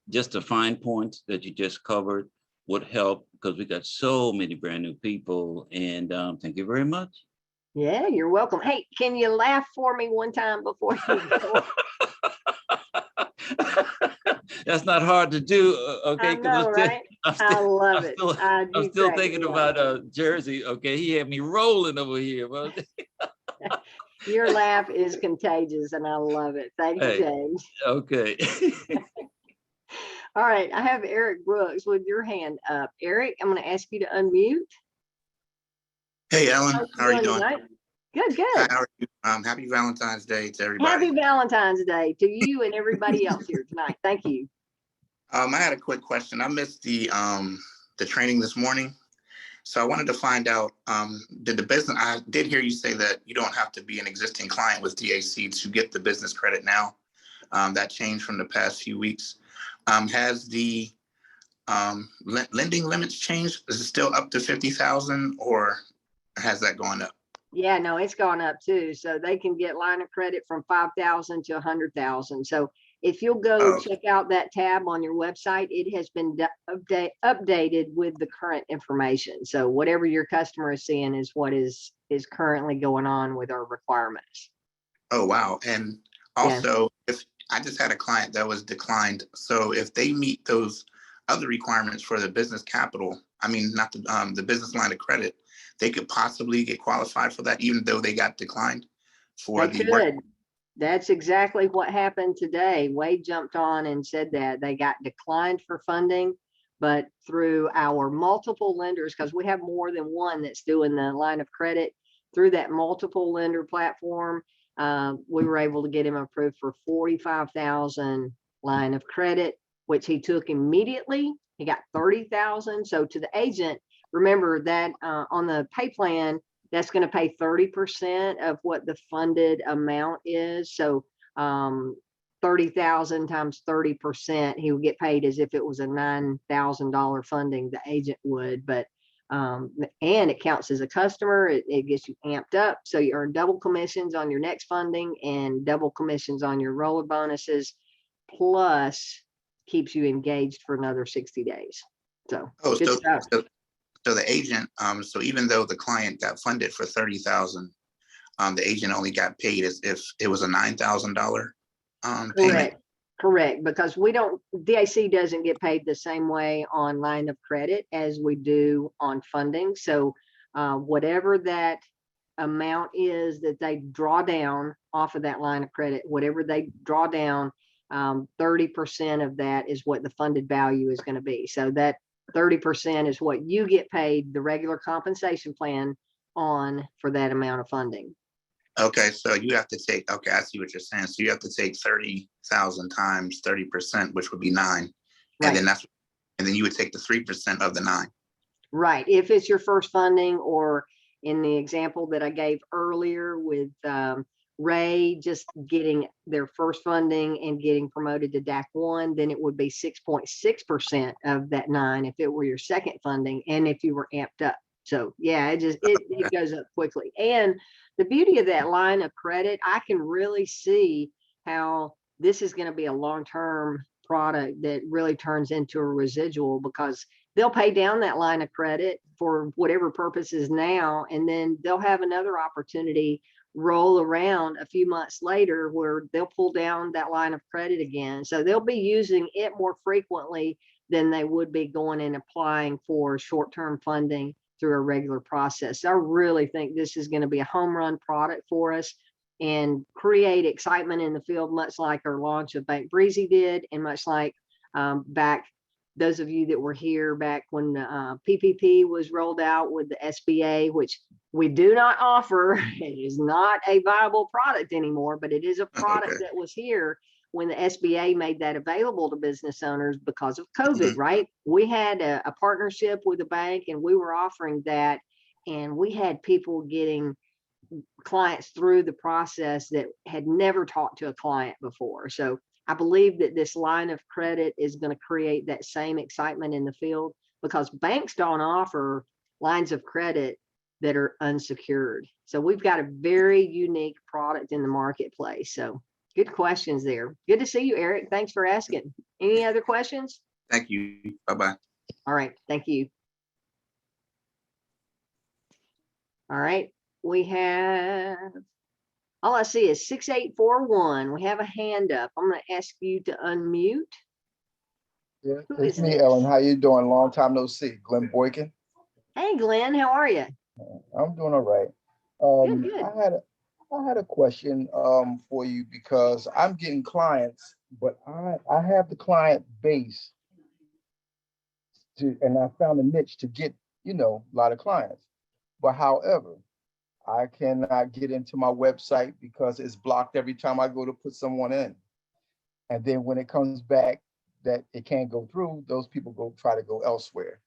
just the fine points that you just covered would help because we got so many brand new people. And thank you very much. Yeah, you're welcome. Hey, can you laugh for me one time before you go? That's not hard to do. Okay, I know, right? I love it. I'm still thinking about Jersey. Okay, he had me rolling over here. Your laugh is contagious, and I love it. Thank you, James. Okay. All right, I have Eric Brooks with your hand up. Eric, I'm going to ask you to unmute. Hey, Ellen, how are you doing? Tonight? Good, good. Hi, how are you? Happy Valentine's Day to everybody. Happy Valentine's Day to you and everybody else here tonight. Thank you. I had a quick question. I missed the training this morning, so I wanted to find out, did the business? I did hear you say that you don't have to be an existing client with DAC to get the business credit now. That changed from the past few weeks. Has the lending limits changed? Is it still up to 50,000, or has that gone up? Yeah, no, it's gone up too. So they can get line of credit from 5,000 to 100,000. So if you'll go check out that tab on your website, it has been updated with the current information. So whatever your customer is seeing is what is currently going on with our requirements. Oh, wow. And also, if I just had a client that was declined. So if they meet those other requirements for the business capital, I mean, not the business line of credit, they could possibly get qualified for that, even though they got declined for they could. That's exactly what happened today. Wade jumped on and said that they got declined for funding, but through our multiple lenders, because we have more than one that's doing the line of credit through that multiple lender platform, we were able to get him approved for 45,000 line of credit, which he took immediately. He got 30,000. So to the agent, remember that on the pay plan, that's going to pay 30% of what the funded amount is. So 30,000 times 30%, he would get paid as if it was a $9,000 funding, the agent would, but and it counts as a customer. It gets you amped up. So you earn double commissions on your next funding and double commissions on your roller bonuses, plus keeps you engaged for another 60 days. So Oh, good stuff. so the agent, so even though the client got funded for 30,000, the agent only got paid as if it was a $9,000 payment. Correct. Correct, because we don't, DAC doesn't get paid the same way on line of credit as we do on funding. So whatever that amount is that they draw down off of that line of credit, whatever they draw down, 30% of that is what the funded value is going to be. So that 30% is what you get paid the regular compensation plan on for that amount of funding. Okay, so you have to take, okay, I see what you're saying. So you have to take 30,000 times 30%, which would be 9. Right. And then and then you would take the 3% of the 9. Right. If it's your first funding, or in the example that I gave earlier with Ray just getting their first funding and getting promoted to DAC 1, then it would be 6.6% of that 9 if it were your second funding and if you were amped up. So yeah, it goes up quickly. And the beauty of that line of credit, I can really see how this is going to be a long-term product that really turns into a residual, because they'll pay down that line of credit for whatever purposes now, and then they'll have another opportunity roll around a few months later where they'll pull down that line of credit again. So they'll be using it more frequently than they would be going and applying for short-term funding through a regular process. I really think this is going to be a home run product for us and create excitement in the field, much like our launch of Bank Breezy did, and much like back, those of you that were here back when PPP was rolled out with the SBA, which we do not offer. It is not a viable product anymore, but it is a product that was here when the SBA made that available to business owners because of COVID, right? We had a partnership with a bank and we were offering that, and we had people getting clients through the process that had never talked to a client before. So I believe that this line of credit is going to create that same excitement in the field, because banks don't offer lines of credit that are unsecured. So we've got a very unique product in the marketplace. So good questions there. Good to see you, Eric. Thanks for asking. Any other questions? Thank you. Bye-bye. All right. Thank you. All right. We have, all I see is 6841. We have a hand up. I'm going to ask you to unmute. Yeah, Who it's is me, this? Ellen. How you doing? Long time no see. Glenn Boykin. Hey, Glenn, how are you? I'm doing all right. Good, good. I had a question for you, because I'm getting clients, but I have the client base and I found a niche to get, a lot of clients. But however, I cannot get into my website because it's blocked every time I go to put someone in. And then when it comes back that it can't go through, those people try to go elsewhere.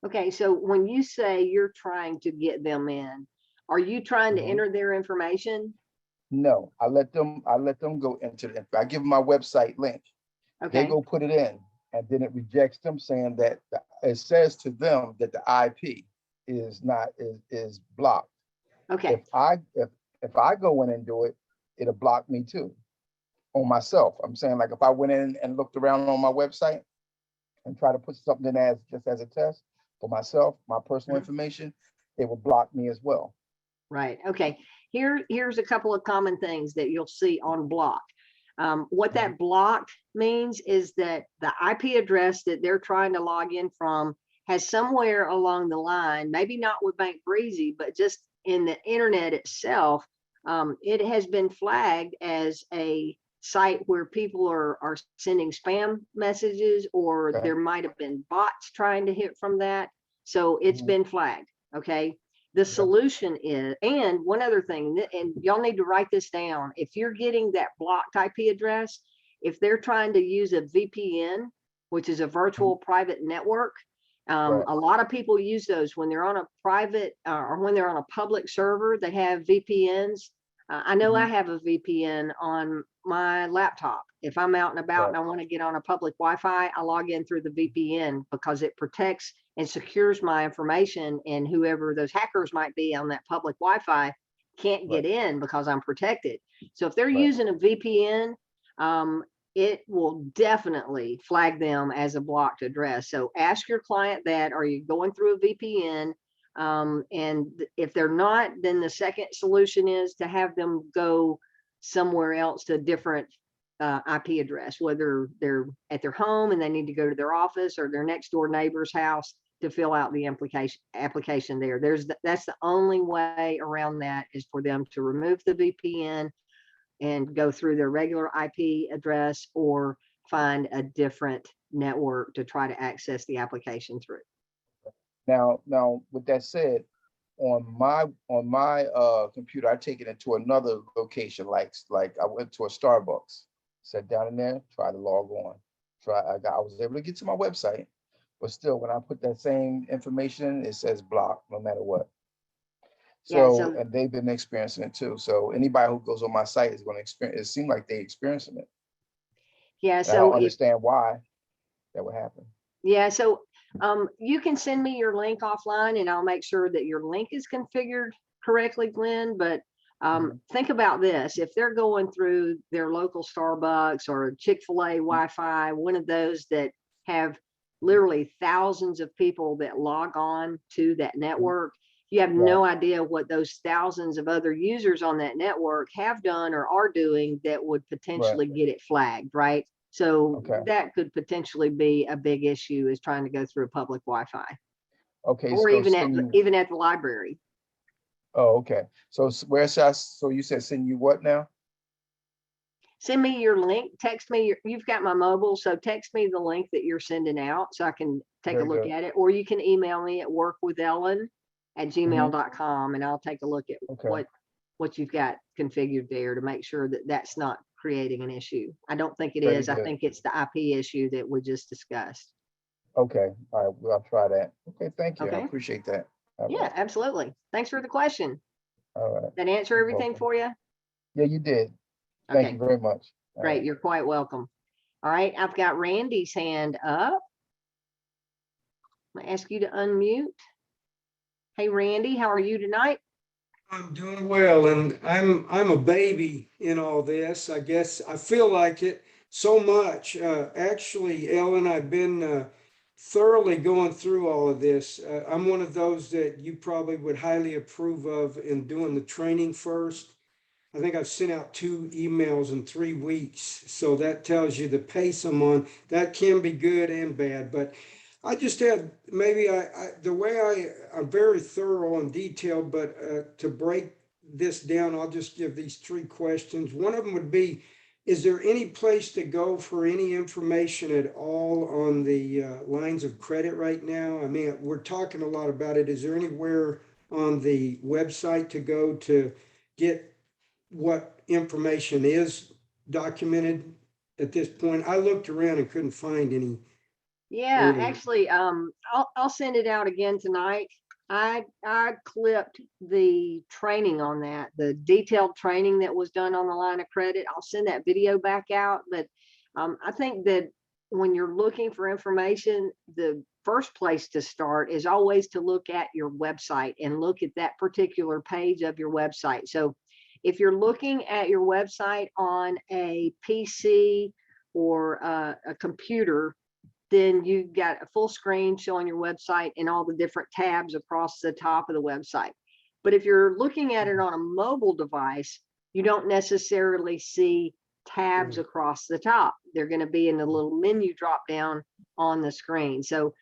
Okay, so when you say you're trying to get them in, are you trying to enter their information? No, I let them go into it. I give them my website link. They Okay, go put it in, and then it rejects them, saying that it says to them that the IP is blocked. okay, If I go in and do it, it'll block me too on myself. I'm saying, like, if I went in and looked around on my website and try to put something in just as a test for myself, my personal information, it will block me as well. right. Okay, here's a couple of common things that you'll see on block. What that block means is that the IP address that they're trying to log in from has somewhere along the line, maybe not with Bank Breezy, but just in the internet itself, it has been flagged as a site where people are sending spam messages, or Okay. there might have been bots trying to hit from that. So it's Mhm. been flagged. Okay. The solution is, and one other thing, and y'all need to write this down. If you're getting that blocked IP address, if they're trying to use a VPN, which is a virtual private network, Right. a lot of people use those when they're on a private or when they're on a public server. They have VPNs. I know I Mhm. have a VPN on my laptop. If I'm out and about Right. and I want to get on a public Wi-Fi, I log in through the VPN because it protects and secures my information, and whoever those hackers might be on that public Wi-Fi can't get Right. in because I'm protected. So if they're Right. using a VPN, it will definitely flag them as a blocked address. So ask your client that, are you going through a VPN? And if they're not, then the second solution is to have them go somewhere else to a different IP address, whether they're at their home and they need to go to their office, or their next door neighbor's house to fill out the application there. That's the only way around that, is for them to remove the VPN and go through their regular IP address, or find a different network to try to access the application through. Now, with that said, on my computer, I take it into another location, like I went to a Starbucks, sat down in there, tried to log on. I was able to get to my website, but still, when I put that same information in, it says block no matter what. Yeah, So, so and they've been experiencing it too. So anybody who goes on my site is going to experience. It seems like they experiencing it, yeah, and I don't so understand why that would happen. yeah, so you can send me your link offline, and I'll make sure that your link is configured correctly, Glenn. But Mhm. think about this: if they're going through their local Starbucks or Chick-fil-A Wi-Fi, one of those that have literally thousands of people that log on to that network, you have Right. no idea what those thousands of other users on that network have done or are doing that would Right. potentially get it flagged, right? So Okay. that could potentially be a big issue, is trying to go through public Wi-Fi, Okay. or So send you. even at the library. Oh, okay. So where should I? So you said send you what now? Send me your link, text me you've got my mobile, so text me the link that you're sending out so I can take a Very look good. at it, or you can email me at Mhm. workwithellen@gmail.com, and I'll take a look at Okay. what you've got configured there to make sure that that's not creating an issue. I don't think it Very is. I good. think it's the IP issue that we just discussed. Okay. All right. Well, I'll try that. Okay. Thank you. I Okay. appreciate that. All Yeah, right. absolutely. Thanks for the question. All right. That answer You're everything welcome. for you? Yeah, you did. Thank you Okay, very much. All great. right. You're quite welcome. All right, I've got Randy's hand up. I'm gonna ask you to unmute. Hey, Randy, how are you tonight? I'm doing well, and I'm a baby in all this. I guess I feel like it so much. Actually, Ellen, I've been thoroughly going through all of this. I'm one of those that you probably would highly approve of in doing the training first. I think I've sent out 2 emails in 3 weeks, so that tells you the pace I'm on. That can be good and bad, but I just had maybe the way I'm very thorough and detailed, but to break this down, I'll just give these 3 questions. One of them would be, is there any place to go for any information at all on the lines of credit right now? I mean, we're talking a lot about it. Is there anywhere on the website to go to get what information is documented at this point? I looked around and couldn't find any Yeah, earlier. actually, I'll send it out again tonight. I clipped the training on that, the detailed training that was done on the line of credit. I'll send that video back out. But I think that when you're looking for information, the first place to start is always to look at your website and look at that particular page of your website. So if you're looking at your website on a PC or a computer, then you've got a full screen showing your website and all the different tabs across the top of the website. But if you're looking at it on a mobile device, you don't necessarily see tabs across the top. They're going to be in the little menu drop down on the screen. So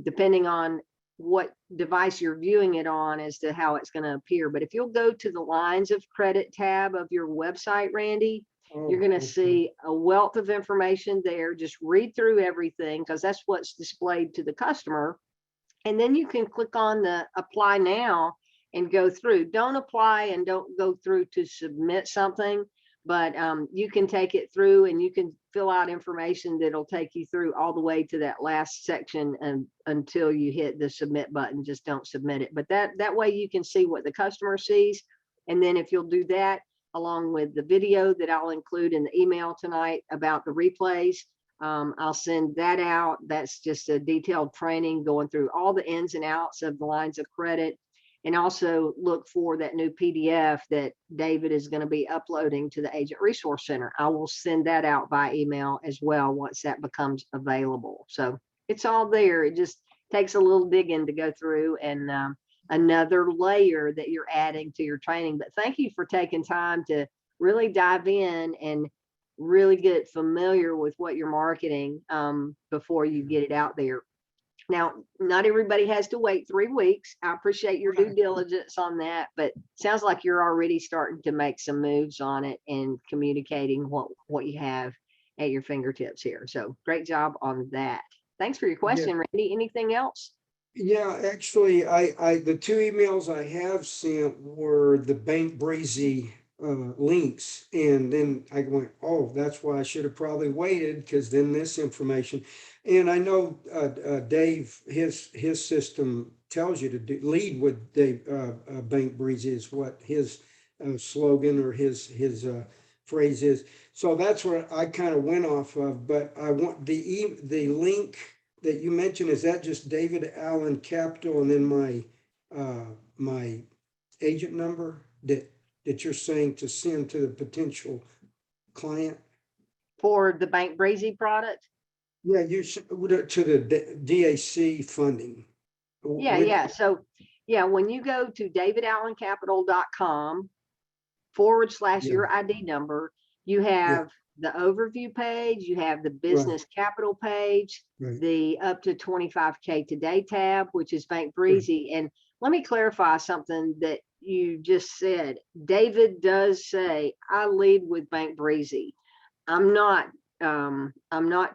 depending on what device you're viewing it on as to how it's going to appear. But if you'll go to the lines of credit tab of your website, Randy, Oh, You're going to okay. see a wealth of information there. Just read through everything because that's what's displayed to the customer. And then you can click on the apply now and go through. Don't apply and don't go through to submit something, but you can take it through and you can fill out information that'll take you through all the way to that last section and until you hit the submit button. Just don't submit it. But that way you can see what the customer sees. And then if you'll do that, along with the video that I'll include in the email tonight about the replays, I'll send that out. That's just a detailed training going through all the ins and outs of the lines of credit. And also look for that new PDF that David is going to be uploading to the Agent Resource Center. I will send that out by email as well once that becomes available. So it's all there. It just takes a little digging to go through and another layer that you're adding to your training. But thank you for taking time to really dive in and really get familiar with what you're marketing before you get it out there. Now, not everybody has to wait 3 weeks. I appreciate your due diligence on that, but sounds like you're already starting to make some moves on it and communicating what you have at your fingertips here. So great job on that. Thanks for your question, Randy. Anything else? Yeah, actually, the 2 emails I have sent were the Bank Breezy links, and then I went, oh, that's why I should have probably waited, because then this information. And I know Dave, his system tells you to lead with Dave. Bank Breezy is what his slogan or his phrase is. So that's what I kind of went off of. But I want the link that you mentioned, is that just David Allen Capital and then my agent number that you're saying to send to the potential client? For the Bank Breezy product? Yeah, you should to the DAC funding. Yeah. So yeah, when you go to davidallencapital.com/, your ID number, you have the overview page, you have the business capital page, the up to 25K today tab, which is Bank Breezy. And let me clarify something that you just said. David does say, I lead with Bank Breezy. I'm not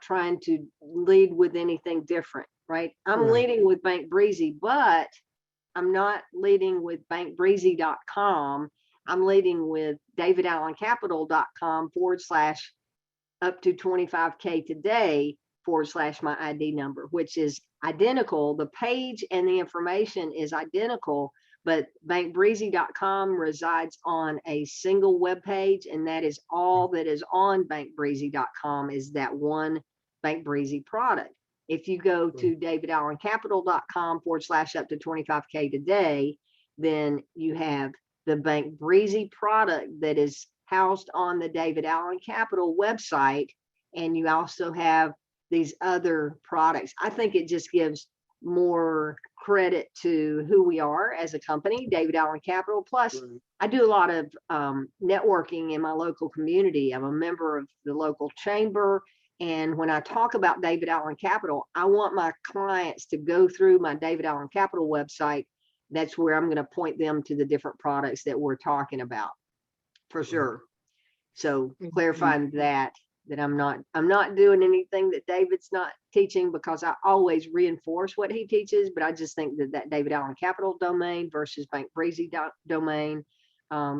trying to lead with anything different, right? I'm leading with Bank Breezy, but I'm not leading with bankbreezy.com. I'm leading with davidallencapital.com / up to 25K today / my ID number, which is identical. The page and the information is identical, but bankbreezy.com resides on a single web page, and that is all that is on bankbreezy.com is that one Bank Breezy product. If you go to davidallencapital.com / up to 25K today, then you have the Bank Breezy product that is housed on the David Allen Capital website. And you also have these other products. I think it just gives more credit to who we are as a company, David Allen Capital. Plus, I do a lot of networking in my local community. I'm a member of the local chamber. And when I talk about David Allen Capital, I want my clients to go through my David Allen Capital website. That's where I'm going to point them to the different products that we're talking about, for sure. So clarifying that I'm not doing anything that David's not teaching, because I always reinforce what he teaches. But I just think that David Allen Capital domain versus Bank Breezy domain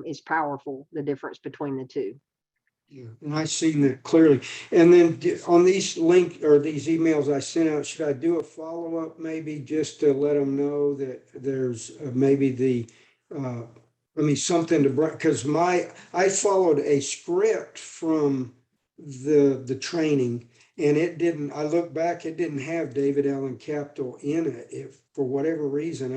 is powerful, the difference between the two. Yeah, and I seen that clearly. And then on these link or these emails I sent out, should I do a follow-up maybe just to let them know that there's maybe the something to bring, because I followed a script from the training, and it didn't, I look back, it didn't have David Allen Capital in it. If for whatever reason,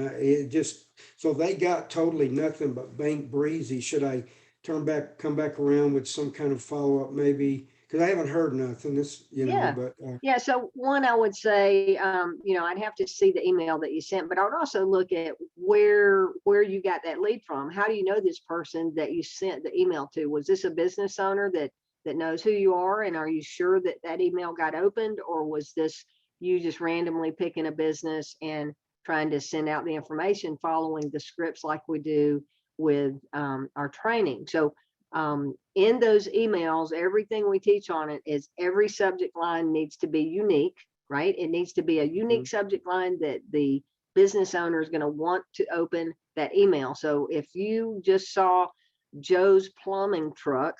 so they got totally nothing but Bank Breezy. Should I come back around with some kind of follow-up maybe? Because I haven't heard nothing. So one, I would say, I'd have to see the email that you sent, but I would also look at where you got that lead from. How do you know this person that you sent the email to? Was this a business owner that knows who you are? And are you sure that email got opened, or was this you just randomly picking a business and trying to send out the information following the scripts like we do with our training? So In those emails, everything we teach on it is every subject line needs to be unique, right? It needs to be a unique subject line that the business owner is going to want to open that email. So if you just saw Joe's plumbing truck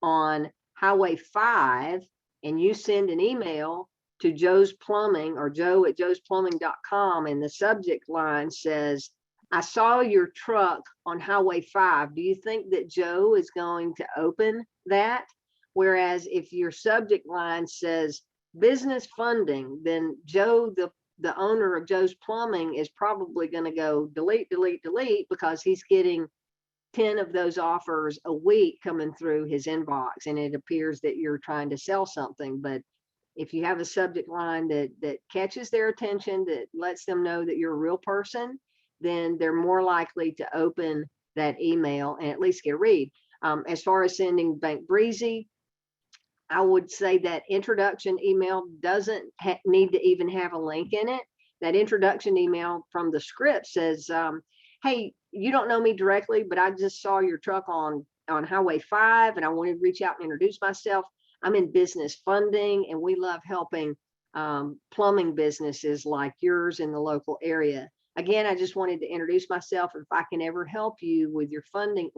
on Highway 5 and you send an email to Joe's Plumbing or joe@joesplumbing.com and the subject line says, I saw your truck on Highway 5. Do you think that Joe is going to open that? Whereas if your subject line says business funding, then Joe, the owner of Joe's Plumbing, is probably going to go delete, delete, delete, because he's getting 10 of those offers a week coming through his inbox, and it appears that you're trying to sell something. But if you have a subject line that catches their attention, that lets them know that you're a real person, then they're more likely to open that email and at least get a read. As far as sending Bank Breezy, I would say that introduction email doesn't need to even have a link in it. That introduction email from the script says, hey, you don't know me directly, but I just saw your truck on Highway 5 and I wanted to reach out and introduce myself. I'm in business funding and we love helping plumbing businesses like yours in the local area. Again, I just wanted to introduce myself. If I can ever help you with your funding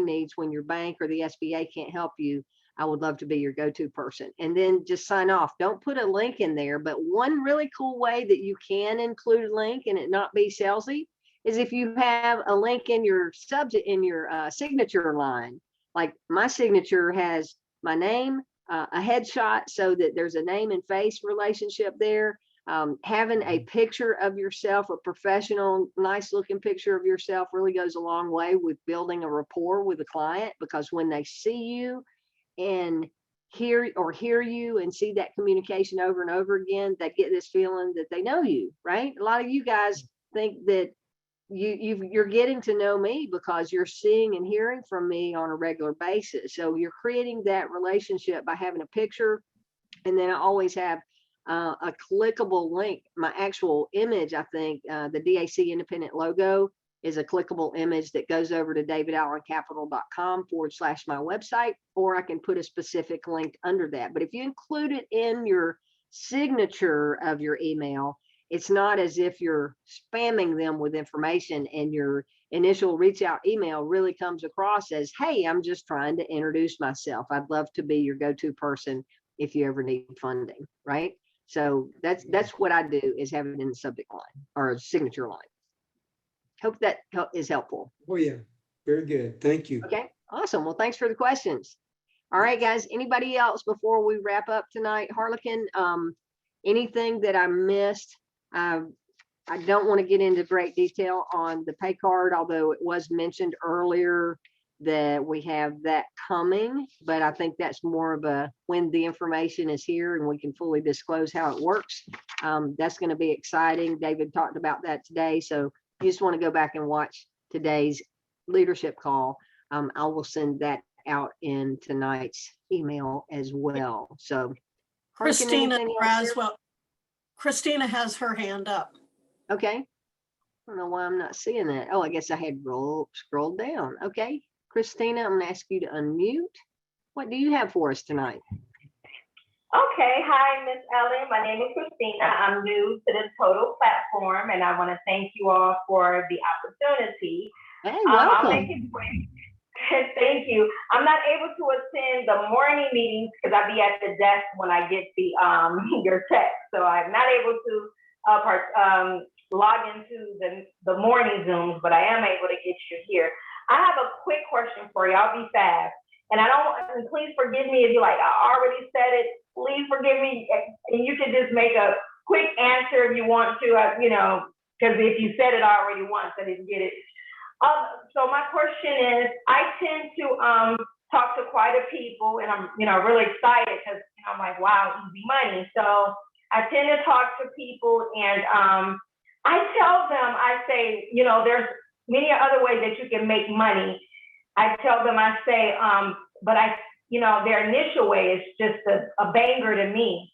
needs when your bank or the SBA can't help you, I would love to be your go-to person. And then just sign off. Don't put a link in there, but one really cool way that you can include a link and it not be salesy is if you have a link in your subject, in your signature line. Like my signature has my name, a headshot, so that there's a name and face relationship there. Having a picture of yourself, a professional, nice looking picture of yourself, really goes a long way with building a rapport with a client, because when they see you and hear you and see that communication over and over again, they get this feeling that they know you, right? A lot of you guys think that you're getting to know me because you're seeing and hearing from me on a regular basis. So you're creating that relationship by having a picture. And then I always have a clickable link. My actual image, I think the DAC independent logo is a clickable image that goes over to davidallencapital.com/my website, or I can put a specific link under that. But if you include it in your signature of your email, it's not as if you're spamming them with information, and your initial reach out email really comes across as, hey, I'm just trying to introduce myself. I'd love to be your go-to person if you ever need funding, right? So that's what I do, is have it in the subject line or signature line. Hope that is helpful. Oh, yeah. Very good. Thank you. Okay, awesome. Well, thanks for the questions. All right, guys, anybody else before we wrap up tonight? Harlequin, anything that I missed? I don't want to get into great detail on the pay card, although it was mentioned earlier that we have that coming, but I think that's more of a when the information is here and we can fully disclose how it works. That's going to be exciting. David talked about that today. So you just want to go back and watch today's leadership call. I will send that out in tonight's email as well. So Christina Braswell. Christina has her hand up. Okay. I don't know why I'm not seeing that. Oh, I guess I had scrolled down. Okay. Christina, I'm going to ask you to unmute. What do you have for us tonight? Okay. Hi, Miss Ellen. My name is Christina. I'm new to this Total platform, and I want to thank you all for the opportunity. Hey, welcome. I'll make it quick. Thank you. I'm not able to attend the morning meetings because I'll be at the desk when I get the your text. So I'm not able to log into the morning Zooms, but I am able to get you here. I have a quick question for you. I'll be fast. And and please forgive me if you're like, I already said it. Please forgive me. And you can just make a quick answer if you want to, because if you said it already once, I didn't get it. So my question is, I tend to talk to quite a people, and I'm really excited because I'm like, wow, easy money. So I tend to talk to people, and I tell them, I say, there's many other ways that you can make money. I tell them, I say, but their initial way is just a banger to me.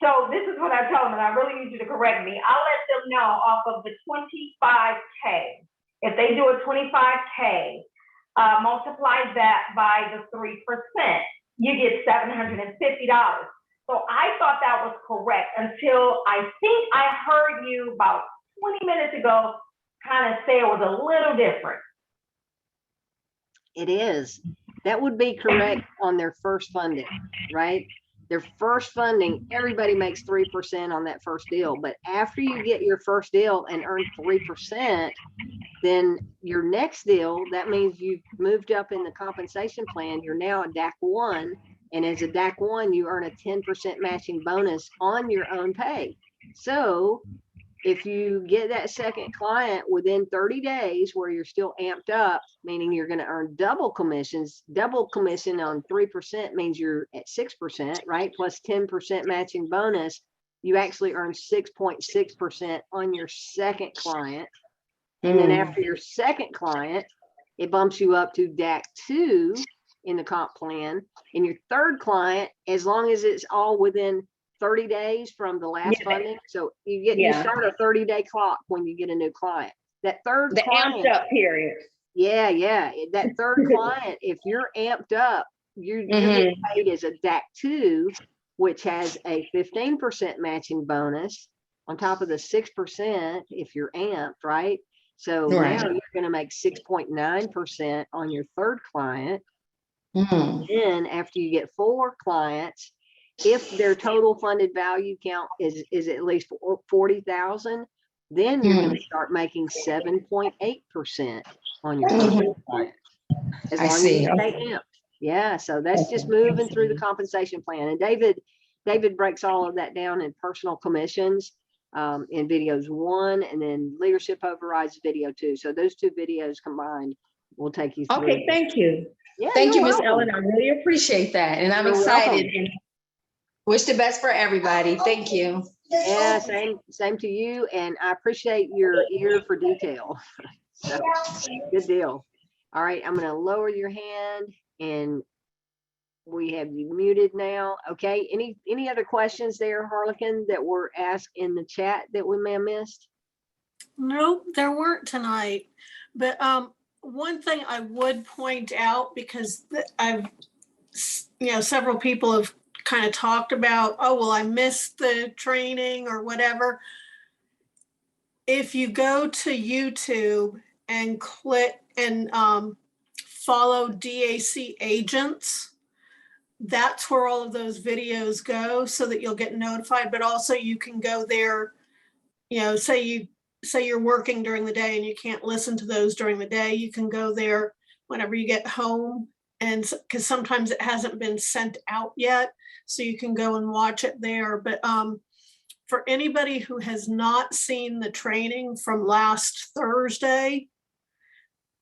So this is what I tell them, and I really need you to correct me. I'll let them know off of the 25K. If they do a 25K, multiply that by the 3%, you get $750. So I thought that was correct until I think I heard you about 20 minutes ago kind of say it was a little different. It is. That would be correct on their first funding, right? Their first funding, everybody makes 3% on that first deal. But after you get your first deal and earn 3%, then your next deal, that means you've moved up in the compensation plan. You're now a DAC 1. And as a DAC 1, you earn a 10% matching bonus on your own pay. So if you get that second client within 30 days where you're still amped up, meaning you're going to earn double commissions, double commission on 3% means you're at 6%, right? Plus 10% matching bonus, you actually earn 6.6% on your second client. And then after your second client, it bumps you up to DAC 2 in the comp plan. And your third client, as long as it's all within 30 days from the last funding. So you start a 30-day clock when you get a new client. That third client, amped up period. Yeah. That third client, if you're amped up, you're getting paid as a DAC 2, which has a 15% matching bonus on top of the 6% if you're amped, right? So now you're going to make 6.9% on your third client. Then after you get 4 clients, if their total funded value count is at least 40,000, then you're going to start making 7.8% on your first client. As long as you stay amped. Yeah, so that's just moving through the compensation plan. And David breaks all of that down in personal commissions in videos 1, and then leadership overrides video 2. So those 2 videos combined will take you through. Okay, thank you. Yeah, thank you, you're Miss welcome. Ellen. I really appreciate that. And I'm You're excited welcome. and wish the best for everybody. Thank you. Yeah, same to you. And I appreciate your ear for detail. So, good deal. All right, I'm going to lower your hand and we have you muted now. Okay, any other questions there, Harlequin, that were asked in the chat that we may have missed? Nope, there weren't tonight. But one thing I would point out, because I've, several people have kind of talked about, oh, well, I missed the training or whatever. If you go to YouTube and click and follow DAC agents, that's where all of those videos go so that you'll get notified. But also you can go there, say you're working during the day and you can't listen to those during the day, you can go there whenever you get home, and because sometimes it hasn't been sent out yet, so you can go and watch it there. But for anybody who has not seen the training from last Thursday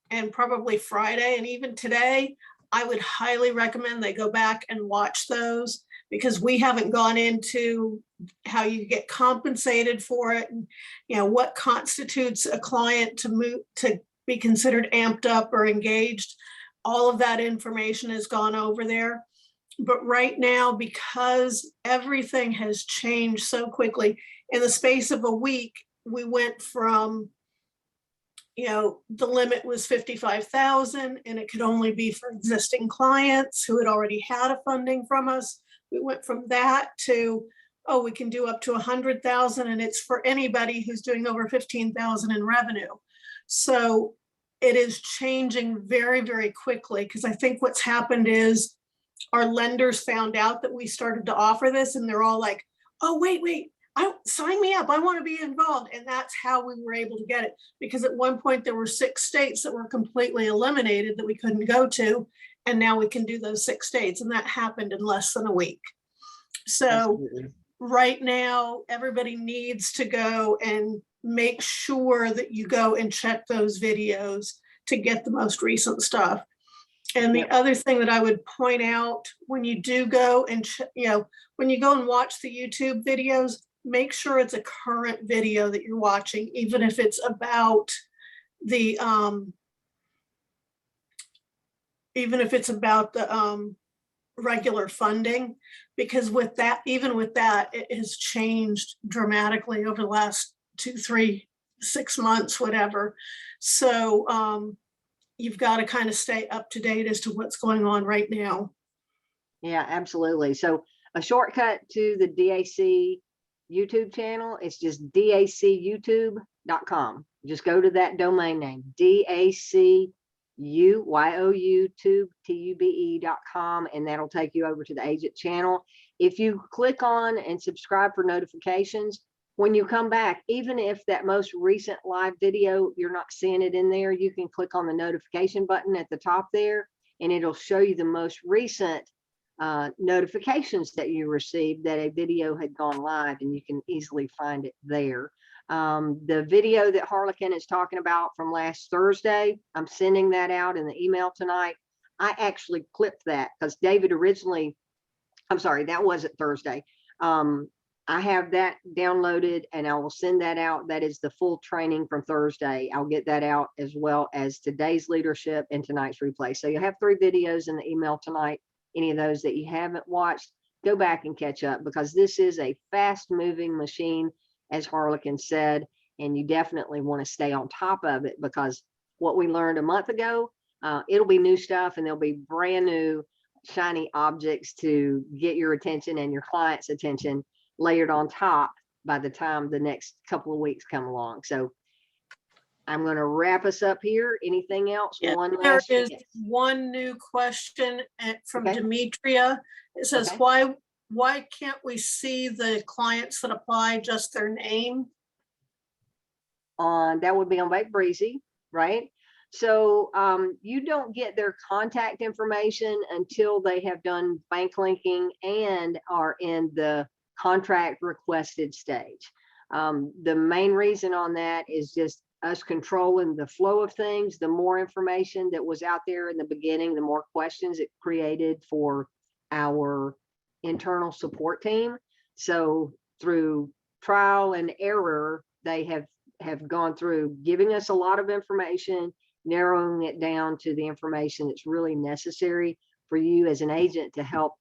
and probably Friday and even today, I would highly recommend they go back and watch those, because we haven't gone into how you get compensated for it and what constitutes a client to move to be considered amped up or engaged. All of that information has gone over there. But right now, because everything has changed so quickly, in the space of a week, we went from, the limit was 55,000 and it could only be for existing clients who had already had a funding from us. We went from that to, oh, we can do up to 100,000, and it's for anybody who's doing over 15,000 in revenue. So it is changing very, very quickly, because I think what's happened is our lenders found out that we started to offer this, and they're all like, oh, wait, sign me up. I want to be involved. And that's how we were able to get it. Because at one point there were 6 states that were completely eliminated that we couldn't go to. And now we can do those 6 states. And that happened in less than a week. So right now, everybody needs to go and make sure that you go and check those videos to get the most recent stuff. And the other thing that I would point out, when you do go and, when you go and watch the YouTube videos, make sure it's a current video that you're watching, even if it's about the, regular funding, because with that, even with that, it has changed dramatically over the last 2, 3, 6 months, whatever. So you've got to kind of stay up to date as to what's going on right now. Yeah, absolutely. So a shortcut to the DAC YouTube channel, it's just dacyoutube.com. Just go to that domain name, DACUYOUTube.com, and that'll take you over to the agent channel. If you click on and subscribe for notifications, when you come back, even if that most recent live video, you're not seeing it in there, you can click on the notification button at the top there, and it'll show you the most recent notifications that you received that a video had gone live, and you can easily find it there. The video that Harlequin is talking about from last Thursday, I'm sending that out in the email tonight. I actually clipped that because David originally, I'm sorry, that wasn't Thursday. I have that downloaded and I will send that out. That is the full training from Thursday. I'll get that out as well as today's leadership and tonight's replay. So you have 3 videos in the email tonight. Any of those that you haven't watched, go back and catch up, because this is a fast moving machine, as Harlequin said, and you definitely want to stay on top of it, because what we learned a month ago, it'll be new stuff, and there'll be brand new shiny objects to get your attention and your client's attention layered on top by the time the next couple of weeks come along. So I'm going to wrap us up here. Anything else? Yeah, One there last is chance. one new question from Okay. Demetria. It says, Okay. why can't we see the clients that apply, just their name? That would be on Breezy, right? So you don't get their contact information until they have done bank linking and are in the contract requested stage. The main reason on that is just us controlling the flow of things. The more information that was out there in the beginning, the more questions it created for our internal support team. So through trial and error, they have gone through giving us a lot of information, narrowing it down to the information that's really necessary for you as an agent to help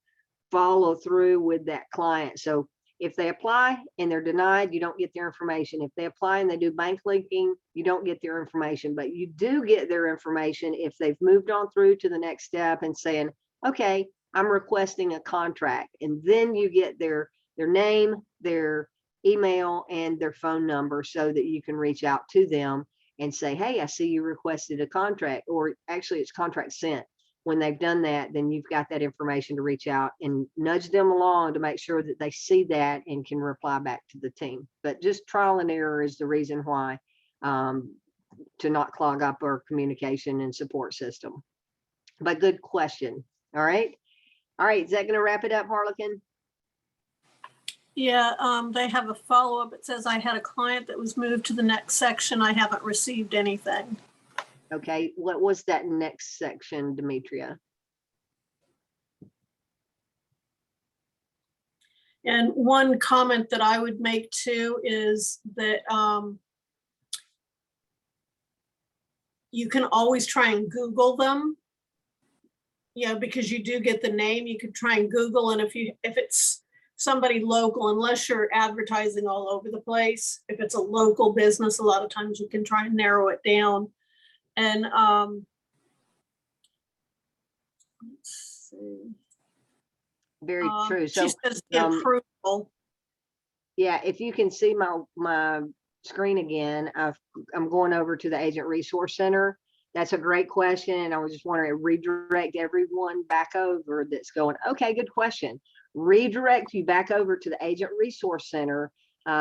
follow through with that client. So if they apply and they're denied, you don't get their information. If they apply and they do bank linking, you don't get their information, but you do get their information if they've moved on through to the next step and saying, okay, I'm requesting a contract. And then you get their name, their email, and their phone number so that you can reach out to them and say, hey, I see you requested a contract, or actually it's contract sent. When they've done that, then you've got that information to reach out and nudge them along to make sure that they see that and can reply back to the team. But just trial and error is the reason why, to not clog up our communication and support system. But good question. All right. All right. Is that going to wrap it up, Harlequin? Yeah, they have a follow-up. It says, I had a client that was moved to the next section. I haven't received anything. Okay. What was that next section, Demetria? And one comment that I would make too is that you can always try and Google them. Yeah, because you do get the name, you could try and Google, and if it's somebody local, unless you're advertising all over the place, if it's a local business, a lot of times you can try and narrow it down. And let's see. Very true. So She says the approval. yeah, if you can see my screen again, I'm going over to the Agent Resource Center. That's a great question, and I was just wondering, redirect everyone back over that's going, okay, good question. Redirect you back over to the Agent Resource Center,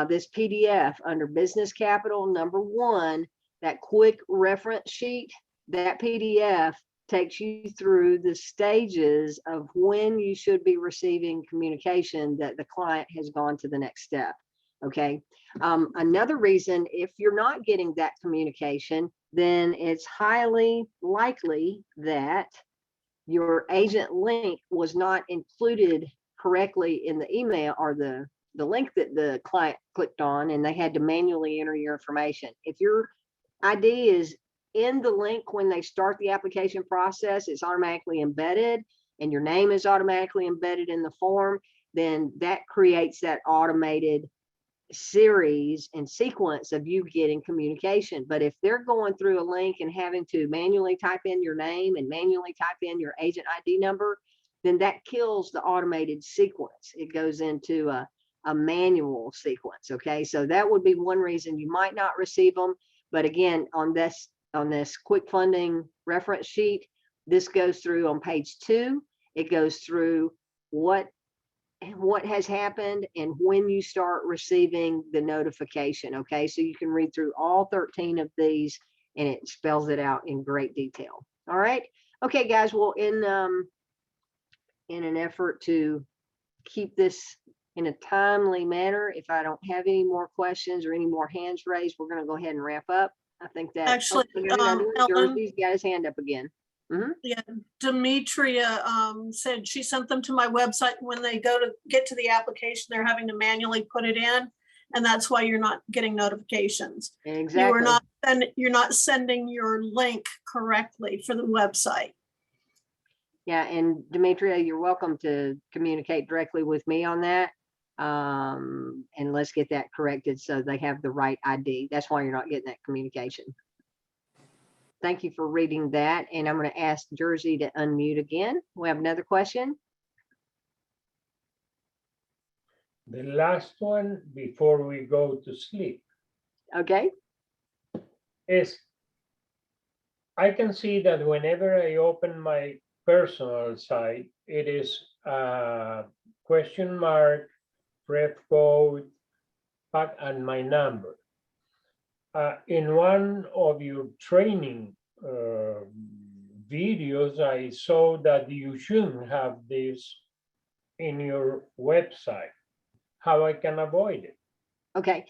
this PDF under Business Capital #1, that quick reference sheet, that PDF takes you through the stages of when you should be receiving communication that the client has gone to the next step. Okay. Another reason, if you're not getting that communication, then it's highly likely that your agent link was not included correctly in the email, or the link that the client clicked on, and they had to manually enter your information. If your ID is in the link when they start the application process, it's automatically embedded, and your name is automatically embedded in the form, then that creates that automated series and sequence of you getting communication. But if they're going through a link and having to manually type in your name and manually type in your agent ID number, then that kills the automated sequence. It goes into a manual sequence. Okay, so that would be one reason you might not receive them. But again, on this quick funding reference sheet, this goes through on page 2. It goes through what has happened and when you start receiving the notification. Okay, so you can read through all 13 of these and it spells it out in great detail. All right. Okay, guys. Well, in an effort to keep this in a timely manner, if I don't have any more questions or any more hands raised, we're going to go ahead and wrap up. I think that Actually, Ellen, Jersey's got his hand up again. yeah, Demetria said she sent them to my website. When they go to get to the application, they're having to manually put it in, and that's why you're not getting notifications. Exactly. You're not sending your link correctly for the website. Yeah, and Demetria, you're welcome to communicate directly with me on that. And let's get that corrected so they have the right ID. That's why you're not getting that communication. Thank you for reading that. And I'm going to ask Jersey to unmute again. We have another question. The last one before we go to sleep Okay. is, I can see that whenever I open my personal site, it is question mark, ref code, and my number. In one of your training videos, I saw that you shouldn't have this in your website. How I can avoid it? Okay,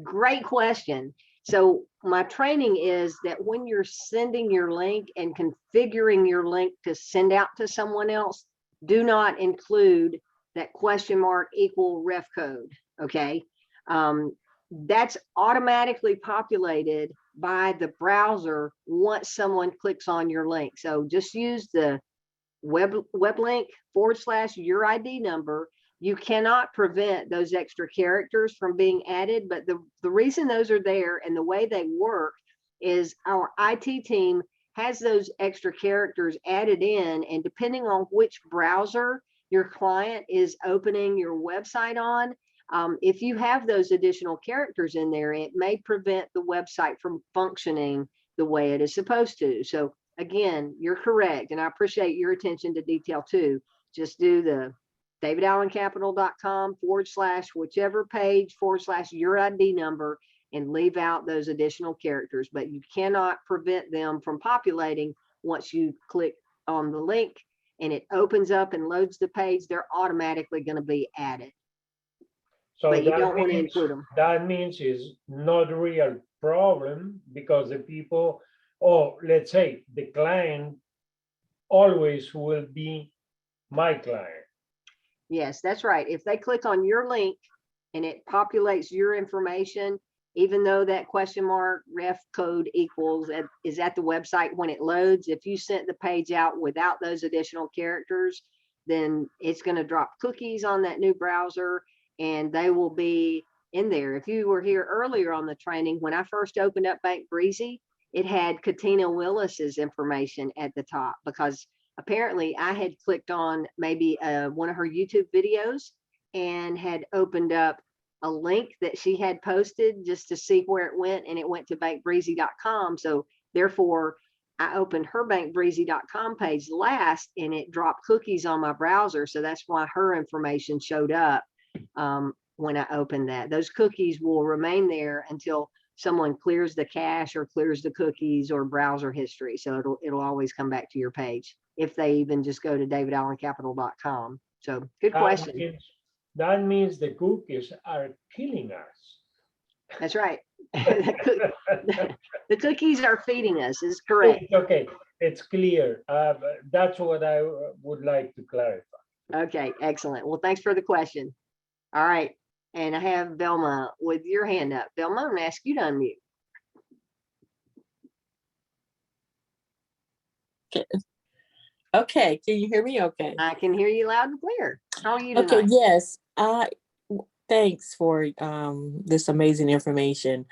great question. So my training is that when you're sending your link and configuring your link to send out to someone else, do not include that question mark equal ref code. Okay. That's automatically populated by the browser once someone clicks on your link. So just use the web link / your ID number. You cannot prevent those extra characters from being added, but the reason those are there and the way they work is our IT team has those extra characters added in, and depending on which browser your client is opening your website on, if you have those additional characters in there, it may prevent the website from functioning the way it is supposed to. So again, you're correct, and I appreciate your attention to detail too. Just do the davidallencapital.com / whichever page / your ID number and leave out those additional characters, but you cannot prevent them from populating once you click on the link and it opens up and loads the page. They're automatically going to be added. So but you don't want to include them. That means it's not a real problem because the people, or let's say the client always will be my client. Yes, that's right. If they click on your link and it populates your information, even though that question mark ref code equals is at the website when it loads, if you sent the page out without those additional characters, then it's going to drop cookies on that new browser and they will be in there. If you were here earlier on the training, when I first opened up Bank Breezy, it had Katina Willis's information at the top because apparently I had clicked on maybe one of her YouTube videos and had opened up a link that she had posted just to see where it went, and it went to bankbreezy.com. So therefore I opened her bankbreezy.com page last and it dropped cookies on my browser. So that's why her information showed up when I opened that. Those cookies will remain there until someone clears the cache or clears the cookies or browser history. So it'll always come back to your page if they even just go to davidallencapital.com. So good question. That means the cookies are killing us. That's right. The cookies are feeding us, is correct. Okay, it's clear. That's what I would like to clarify. Okay, excellent. Well, thanks for the question. All right. And I have Velma with your hand up. Velma, I'm going to ask you to unmute. Okay, can you hear me okay? I can hear you loud and clear. How are you Okay, tonight? yes. Thanks for this amazing information.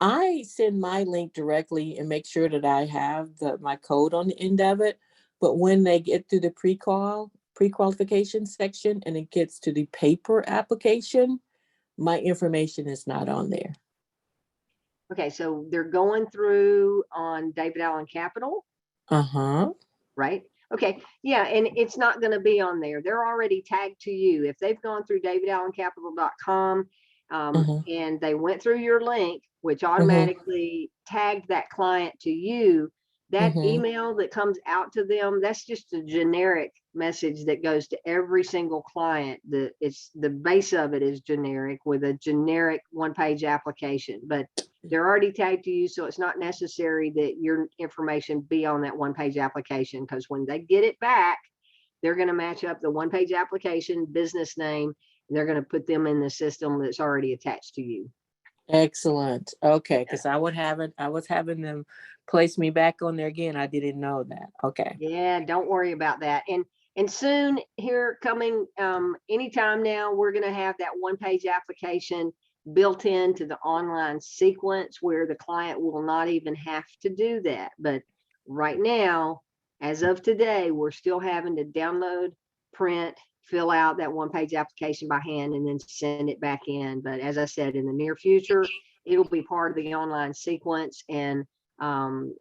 I send my link directly and make sure that I have my code on the end of it. But when they get through the pre-qualification section and it gets to the paper application, my information is not on there. Okay, so they're going through on David Allen Capital, Uh-huh. right? Okay, yeah, and it's not going to be on there. They're already tagged to you. If they've gone through davidallencapital.com and they went through your link, which automatically tagged that client to you, that email that comes out to them, that's just a generic message that goes to every single client. The base of it is generic with a generic one-page application, but they're already tagged to you, so it's not necessary that your information be on that one-page application, because when they get it back, they're going to match up the one-page application, business name, and they're going to put them in the system that's already attached to you. Excellent. Okay, because I was having them place me back on there again. I didn't know that. Okay. Yeah, don't worry about that. And soon here coming anytime now, we're going to have that one-page application built into the online sequence where the client will not even have to do that. But right now, as of today, we're still having to download, print, fill out that one-page application by hand and then send it back in. But as I said, in the near future, it'll be part of the online sequence, and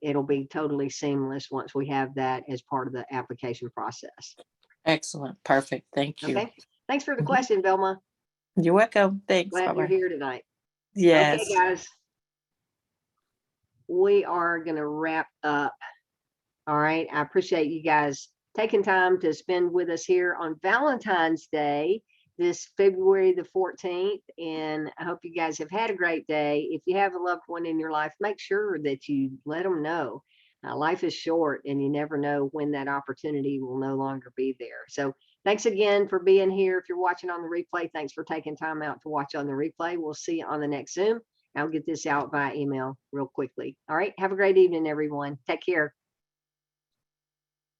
it'll be totally seamless once we have that as part of the application process. Excellent. Perfect. Thank you. Okay. Thanks for the question, Velma. You're welcome. Thanks. Glad Bye-bye. you're here tonight. Yes. Okay, guys. We are going to wrap up. All right. I appreciate you guys taking time to spend with us here on Valentine's Day, this February the 14th. And I hope you guys have had a great day. If you have a loved one in your life, make sure that you let them know. Life is short and you never know when that opportunity will no longer be there. So thanks again for being here. If you're watching on the replay, thanks for taking time out to watch on the replay. We'll see you on the next Zoom. I'll get this out via email real quickly. All right. Have a great evening, everyone. Take care.